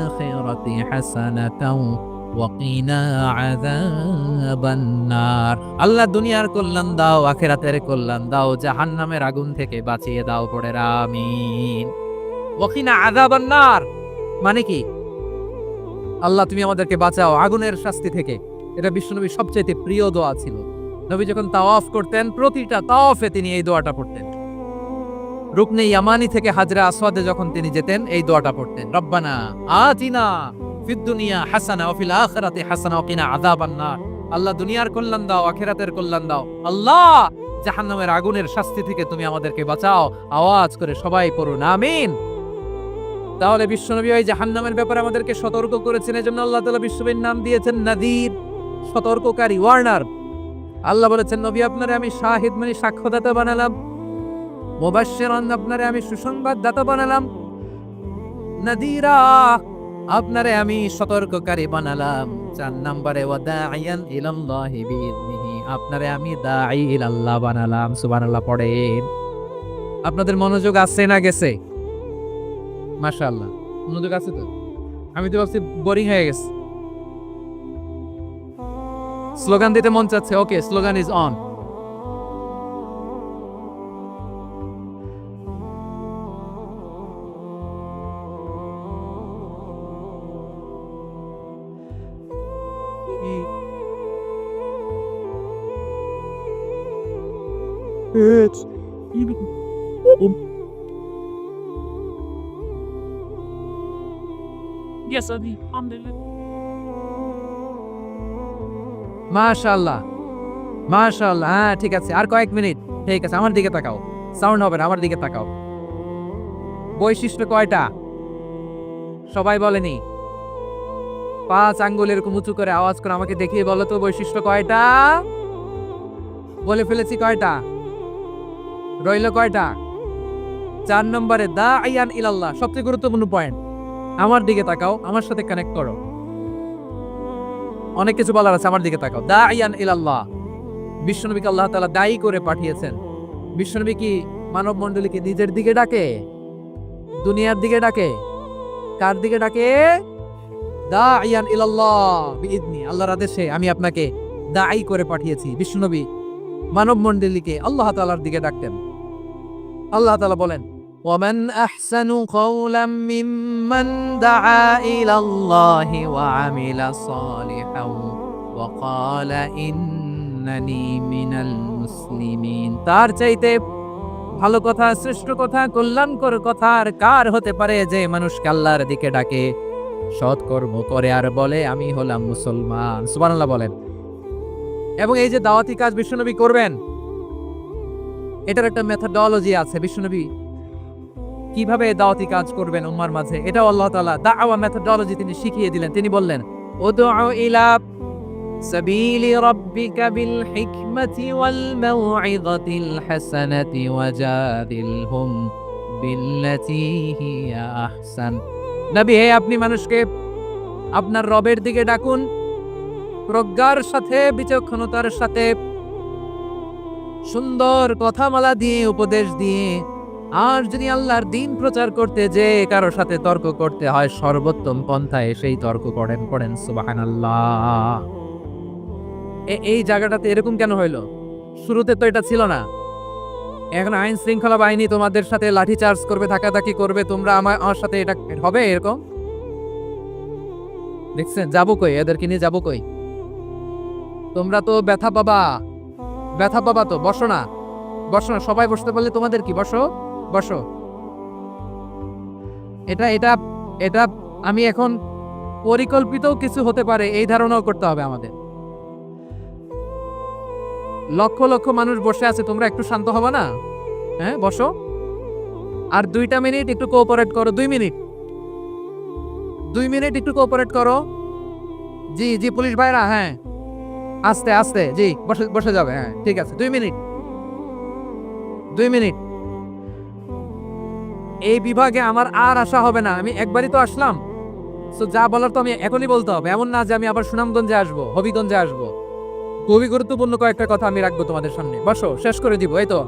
আখিরাতি হাসানাতাও ওয়াকিনা আযাবান নার। আল্লাহ দুনিয়ার কল্যাণ দাও, আখিরাতের কল্যাণ দাও, জাহান্নামের আগুন থেকে বাঁচিয়ে দাও, পড়ে আমিন। ওয়াকিনা আযাবান নার মানে কি? আল্লাহ তুমি আমাদেরকে বাঁচাও আগুনের শাস্তি থেকে। এটা বিশ্বনবীর সবচেয়ে প্রিয় দোয়া ছিল। নবী যখন তাওয়াফ করতেন, প্রতিটা তাওয়াফে তিনি এই দোয়াটা পড়তেন। রুকনে ইয়ামানি থেকে হাজরা আসওয়াদে যখন তিনি যেতেন, এই দোয়াটা পড়তেন, রব্বানা আতিনা ফিদ দুনিয়া হাসানা ওয়া ফিল আখিরাতি হাসানা ওয়া কিনা আযাবান নার। আল্লাহ দুনিয়ার কল্যাণ দাও, আখিরাতের কল্যাণ দাও। আল্লাহ জাহান্নামের আগুনের শাস্তি থেকে তুমি আমাদেরকে বাঁচাও। আওয়াজ করে সবাই পড়ুন আমিন। তাহলে বিশ্বনবী ওই জাহান্নামের ব্যাপারে আমাদেরকে সতর্ক করেছেন, এজন্য আল্লাহ তাআলা বিশ্বনবীর নাম দিয়েছেন নাযীর, সতর্ককারী, ওয়ার্নার। আল্লাহ বলেছেন, নবী আপনারে আমি শাহিদ মানে সাক্ষ্যদাতা বানালাম, মুবাশশিরান আপনারে আমি সুসংবাদদাতা বানালাম, নাযীরা আপনারে আমি সতর্ককারী বানালাম। 4 নম্বরে ওয়া দাঈয়ান ইলাল্লাহি বিইذনিহি, আপনারে আমি দাঈ ইলাল্লাহ বানালাম। সুবহানাল্লাহ পড়েন। আপনাদের মনোযোগ আছে না গেছে? মাশাআল্লাহ মনোযোগ আছে তো? আমি তো ভাবছি বোরিং হয়ে গেছে। স্লোগান দিতে মন চাচ্ছে। Okay, slogan is on. Yes, Adi. Alhamdulillah. মাশাআল্লাহ মাশাআল্লাহ। হ্যাঁ ঠিক আছে, আর কয়েক মিনিট। ঠিক আছে, আমার দিকে তাকাও, সাউন্ড হবে না, আমার দিকে তাকাও। বৈশিষ্ট্য কয়টা সবাই বলেনি? 5 আঙ্গুল এরকম উঁচু করে আওয়াজ করে আমাকে দেখিয়ে বলো তো বৈশিষ্ট্য কয়টা? বলে ফেলেছি কয়টা? রইল কয়টা? 4 নম্বরে দাঈয়ান ইলাল্লাহ, সবচেয়ে গুরুত্বপূর্ণ পয়েন্ট। আমার দিকে তাকাও, আমার সাথে কানেক্ট করো। অনেক কিছু বলার আছে, আমার দিকে তাকাও। দাঈয়ান ইলাল্লাহ, বিশ্বনবীকে আল্লাহ তাআলা দায়ী করে পাঠিয়েছেন। বিশ্বনবী কি মানব মণ্ডলীকে নিজের দিকে ডাকে? দুনিয়ার দিকে ডাকে? কার দিকে ডাকে? দাঈয়ান ইলাল্লাহ বিইذনি, আল্লাহর আদেশে আমি আপনাকে দায়ী করে পাঠিয়েছি। বিশ্বনবী মানব মণ্ডলীকে আল্লাহ তাআলার দিকে ডাকতেন। আল্লাহ তাআলা বলেন, ومن أحسن قولا ممن دعا إلى الله وعمل صالحا وقال إنني من المسلمين। তার চাইতে ভালো কথা, শ্রেষ্ঠ কথা, কল্যাণকর কথা আর কার হতে পারে যে মানুষকে আল্লাহর দিকে ডাকে, সৎ কর্ম করে আর বলে আমি হলাম মুসলমান। সুবহানাল্লাহ বলেন। এবং এই যে দাওয়াতি কাজ বিশ্বনবী করবেন, এটার একটা মেথডোলজি আছে। বিশ্বনবী কিভাবে দাওয়াতি কাজ করবেন উম্মার মাঝে, এটাও আল্লাহ তাআলা দাওয়া মেথডোলজি তিনি শিখিয়ে দিলেন। তিনি বললেন, উদউ ইলা সাবিলি রাব্বিকা বিল হিকমাতি ওয়াল মাউইযাতিল হাসানাতি ওয়াজাদিলহুম বিল্লাতী হিয়া আহসান। নবী হে, আপনি মানুষকে আপনার রবের দিকে ডাকুন প্রজ্ঞার সাথে, বিচক্ষণতার সাথে, সুন্দর কথামালা দিয়ে, উপদেশ দিয়ে। আর যদি আল্লাহর দ্বীন প্রচার করতে যে কারো সাথে তর্ক করতে হয়, সর্বোত্তম পন্থায় সেই তর্ক করেন। পড়েন সুবহানাল্লাহ। এই জায়গাটাতে এরকম কেন হইল? শুরুতে তো এটা ছিল না। এখন আইন শৃঙ্খলা বাহিনী তোমাদের সাথে লাঠি চার্জ করবে, ধাক্কাধাক্কি করবে, তোমরা আমার সাথে এটা হবে এরকম? দেখছেন যাবো কই? এদেরকে নিয়ে যাবো কই? তোমরা তো ব্যথা পাবা, ব্যথা পাবা তো। বসো না, বসো না, সবাই বসতে পারলে তোমাদের কি? বসো বসো। এটা এটা এটা আমি এখন পরিকল্পিত কিছু হতে পারে এই ধারণাও করতে হবে আমাদের। লক্ষ লক্ষ মানুষ বসে আছে, তোমরা একটু শান্ত হবে না? হ্যাঁ বসো। আর 2টা মিনিট একটু কোঅপারেট করো। 2 মিনিট, 2 মিনিট একটু কোঅপারেট করো। জি জি পুলিশ ভাইরা, হ্যাঁ আস্তে আস্তে, জি বসে বসে যাবে। হ্যাঁ ঠিক আছে, 2 মিনিট, 2 মিনিট। এই বিভাগে আমার আর আসা হবে না, আমি একবারই তো আসলাম। সো যা বলার তো আমি এখনই বলতে হবে, এমন না যে আমি আবার সুনামগঞ্জে আসবো, হবিগঞ্জে আসবো। খুবই গুরুত্বপূর্ণ কয়েকটা কথা আমি রাখবো তোমাদের সামনে। বসো, শেষ করে দিব। এই তো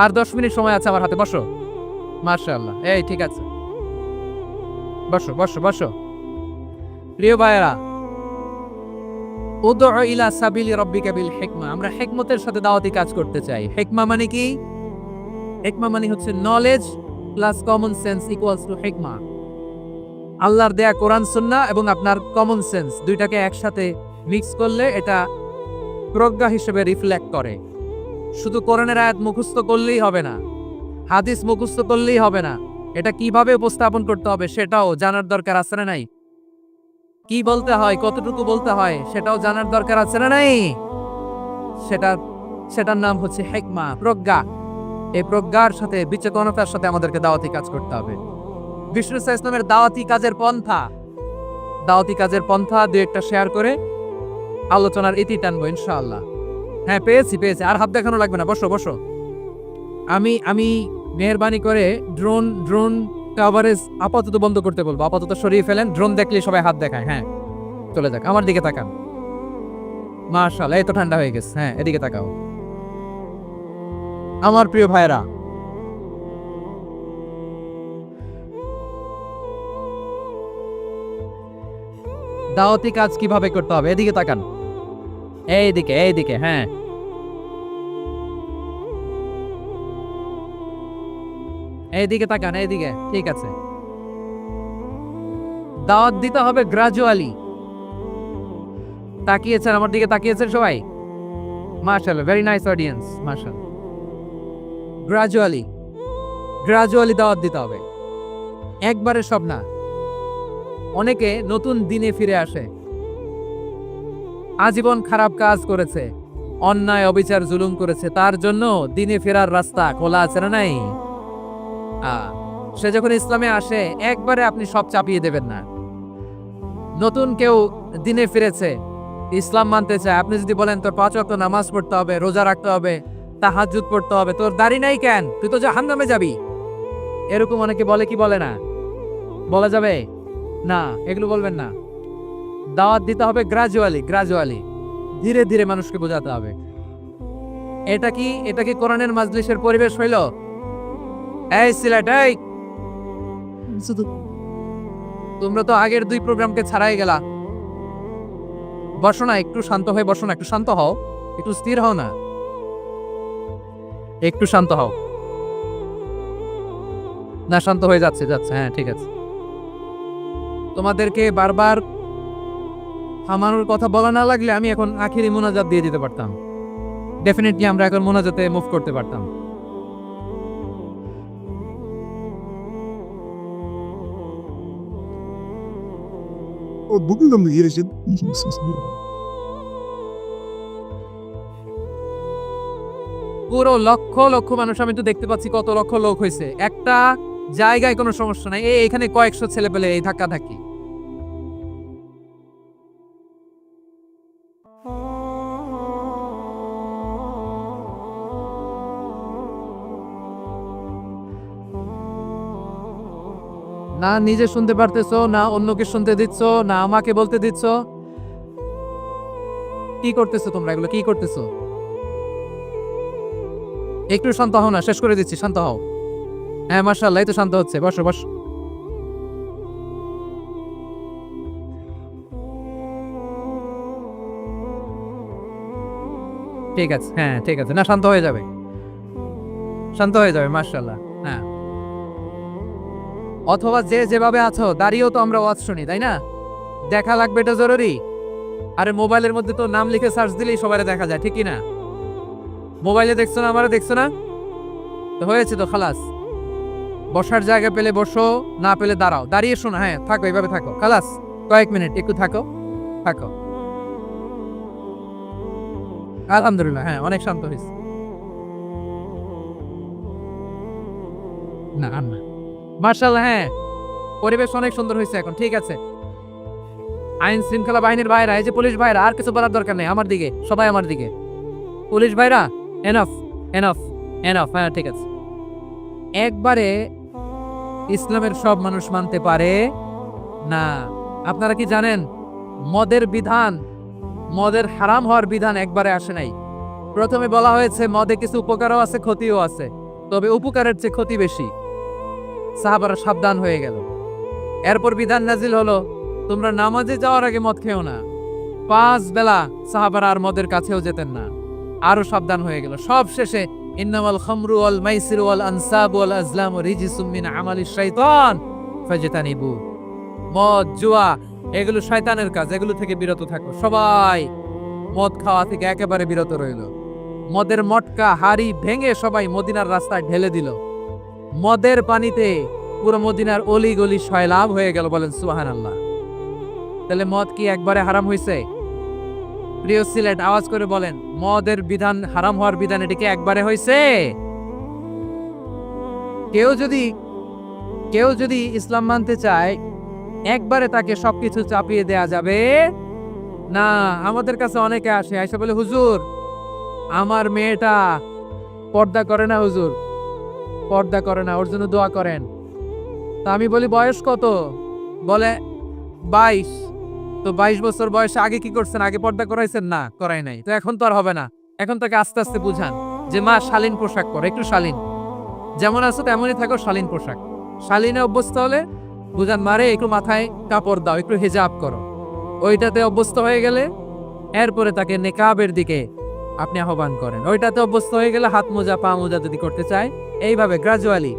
আর 10 মিনিট সময় আছে আমার হাতে। বসো। মাশাআল্লাহ, এই ঠিক আছে, বসো বসো বসো। প্রিয় ভাইয়েরা, উদউ ইলা সাবিলি রাব্বিকা বিল হিকমা, আমরা হিকমতের সাথে দাওয়াতি কাজ করতে চাই। হিকমা মানে কি? হিকমা মানে হচ্ছে knowledge plus common sense equals to হিকমা। আল্লাহর দেয়া কোরআন সুন্নাহ এবং আপনার কমন সেন্স দুইটাকে একসাথে মিক্স করলে এটা প্রজ্ঞা হিসেবে রিফ্লেক্ট করে। শুধু কোরআনের আয়াত মুখস্থ করলেই হবে না, হাদিস মুখস্থ করলেই হবে না, এটা কিভাবে উপস্থাপন করতে হবে সেটাও জানার দরকার আছে না নাই? কি বলতে হয়, কতটুকু বলতে হয় সেটাও জানার দরকার আছে না নাই? সেটার নাম হচ্ছে হিকমা, প্রজ্ঞা। এই প্রজ্ঞার সাথে বিচক্ষণতার সাথে আমাদেরকে দাওয়াতি কাজ করতে হবে। বিষ্ণু ইসলামের দাওয়াতি কাজের পন্থা দুই একটা শেয়ার করে আলোচনার ইতি টানবো ইনশাআল্লাহ। হ্যাঁ, পেয়েছি। আর হাত দেখানো লাগবে না, বসো। আমি মেহেরবানি করে ড্রোন কভারেজ আপাতত বন্ধ করতে বলবো, আপাতত সরিয়ে ফেলেন। ড্রোন দেখলে সবাই হাত দেখায়। হ্যাঁ, চলে যাক, আমার দিকে তাকান। মাশাআল্লাহ, এই তো ঠান্ডা হয়ে গেছে। হ্যাঁ, এদিকে তাকাও। আমার প্রিয় ভাইরা, দাওয়াতি কাজ কিভাবে করতে হবে এদিকে তাকান। এইদিকে। হ্যাঁ, এইদিকে তাকান, এইদিকে। ঠিক আছে, দাওয়াত দিতে হবে গ্রাজুয়ালি। তাকিয়েছেন আমার দিকে, তাকিয়েছেন সবাই? মাশাআল্লাহ, ভেরি নাইস অডিয়েন্স, মাশাআল্লাহ। গ্রাজুয়ালি দাওয়াত দিতে হবে, একবারে সব না। অনেকে নতুন দিনে ফিরে আসে, আজীবন খারাপ কাজ করেছে, অন্যায় অবিচার জুলুম করেছে, তার জন্য দিনে ফেরার রাস্তা খোলা আছে না নাই? সে যখন ইসলামে আসে একবারে আপনি সব চাপিয়ে দেবেন না। নতুন কেউ দিনে ফিরেছে, ইসলাম মানতে চায়, আপনি যদি বলেন তোর 5 ওয়াক্ত নামাজ পড়তে হবে, রোজা রাখতে হবে, তাহাজ্জুদ পড়তে হবে, তোর দাড়ি নাই কেন, তুই তো জাহান্নামে যাবি, এরকম অনেকে বলে কি বলে না? বলা যাবে না, এগুলো বলবেন না। দাওয়াত দিতে হবে গ্রাজুয়ালি, ধীরে ধীরে মানুষকে বোঝাতে হবে। এটা কি কোরআনের মাজলিসের পরিবেশ হইল? এই সিলেট, এই তোমরা তো আগের 2 প্রোগ্রামকে ছাড়াই গেলা। বসো না, একটু শান্ত হয়ে বসো না, একটু শান্ত হও, একটু স্থির হও না, একটু শান্ত হও না। শান্ত হয়ে যাচ্ছে। হ্যাঁ, ঠিক আছে। তোমাদেরকে বারবার থামানোর কথা বলা না লাগলে আমি এখন আখিরি মোনাজাত দিয়ে দিতে পারতাম। ডেফিনেটলি আমরা এখন মোনাজাতে মুভ করতে পারতাম। Bugün de mi gireceksin? পুরো লক্ষ মানুষ, আমি তো দেখতে পাচ্ছি কত লক্ষ লোক হয়েছে একটা জায়গায়, কোনো সমস্যা নাই। এখানে কয়েকশো ছেলে পেলে এই ধাক্কা ধাক্কি। না নিজে শুনতে পারতেছো, না অন্যকে শুনতে দিচ্ছ, না আমাকে বলতে দিচ্ছ। কি করতেছো তোমরা, এগুলো কি করতেছো? একটু শান্ত হও না, শেষ করে দিচ্ছি, শান্ত হও। হ্যাঁ, মাশাআল্লাহ, এই তো শান্ত হচ্ছে। বসো। ঠিক আছে, হ্যাঁ ঠিক আছে, না শান্ত হয়ে যাবে, মাশাআল্লাহ। হ্যাঁ, অথবা যে যেভাবে আছো দাঁড়িয়েও তো আমরা ওয়াজ শুনি, তাই না? দেখা লাগবে, এটা জরুরি। আরে মোবাইলের মধ্যে তো নাম লিখে সার্চ দিলেই সবাই দেখা যায়, ঠিক কি না? মোবাইলে দেখছো না, আমারে দেখছো না, তো হয়েছে তো, খালাস। বসার জায়গা পেলে বসো, না পেলে দাঁড়াও, দাঁড়িয়ে শোনো। হ্যাঁ, থাকো, এইভাবে থাকো, খালাস। কয়েক মিনিট একটু থাকো। আলহামদুলিল্লাহ, হ্যাঁ, অনেক শান্ত হয়েছে। না মাশাআল্লাহ, হ্যাঁ, পরিবেশ অনেক সুন্দর হয়েছে এখন। ঠিক আছে, আইন শৃঙ্খলা বাহিনীর ভাইরা, এই যে পুলিশ ভাইরা, আর কিছু বলার দরকার নেই। আমার দিকে সবাই, আমার দিকে। পুলিশ ভাইরা, এনাফ। হ্যাঁ, ঠিক আছে। একবারে ইসলামের সব মানুষ মানতে পারে না। আপনারা কি জানেন মদের হারাম হওয়ার বিধান একবারে আসে নাই। প্রথমে বলা হয়েছে মদে কিছু উপকারও আছে, ক্ষতিও আছে, তবে উপকারের চেয়ে ক্ষতি বেশি। সাহাবারা সাবধান হয়ে গেল। এরপর বিধান নাজিল হলো, তোমরা নামাজে যাওয়ার আগে মদ খেও না। 5 বেলা সাহাবারা আর মদের কাছেও যেতেন না, আরো সাবধান হয়ে গেল। সব শেষে ইন্নামাল খামরু ওয়াল মাইসিরু ওয়াল আনসাবু ওয়াল আজলামু রিজসুম মিন আমালিশ শাইতান ফাজতানিবু। মদ, জুয়া এগুলো শয়তানের কাজ, এগুলো থেকে বিরত থাকো। সবাই মদ খাওয়া থেকে একেবারে বিরত রইল। মদের মটকা হাড়ি ভেঙে সবাই মদিনার রাস্তায় ঢেলে দিল। মদের পানিতে পুরো মদিনার অলি গলি সয়লাব হয়ে গেল। বলেন সুবহানাল্লাহ। তাহলে মদ কি একবারে হারাম হয়েছে? প্রিয় সিলেট, আওয়াজ করে বলেন, মদের বিধান, হারাম হওয়ার বিধান এটিকে একবারে হয়েছে? কেউ যদি ইসলাম মানতে চায়, একবারে তাকে সবকিছু চাপিয়ে দেয়া যাবে না। আমাদের কাছে অনেকে আসে, আইসা বলে, হুজুর আমার মেয়েটা পর্দা করে না, হুজুর পর্দা করে না, ওর জন্য দোয়া করেন। তা আমি বলি বয়স কত? বলে 22। তো 22 বছর বয়সে আগে কি করছেন? আগে পর্দা করাইছেন? না, করাই নাই। তো এখন তো আর হবে না। এখন তাকে আস্তে আস্তে বুঝান যে মা শালীন পোশাক পরো, একটু শালীন, যেমন আছো তেমনই থাকো, শালীন পোশাক। শালীনে অভ্যস্ত হলে বুঝান, মারে একটু মাথায় কাপড় দাও, একটু হিজাব করো। ওইটাতে অভ্যস্ত হয়ে গেলে এরপরে তাকে নেকাবের দিকে আপনি আহ্বান করেন। ওইটাতে অভ্যস্ত হয়ে গেলে হাত মোজা, পা মোজা যদি করতে চায়, এইভাবে গ্রাজুয়ালি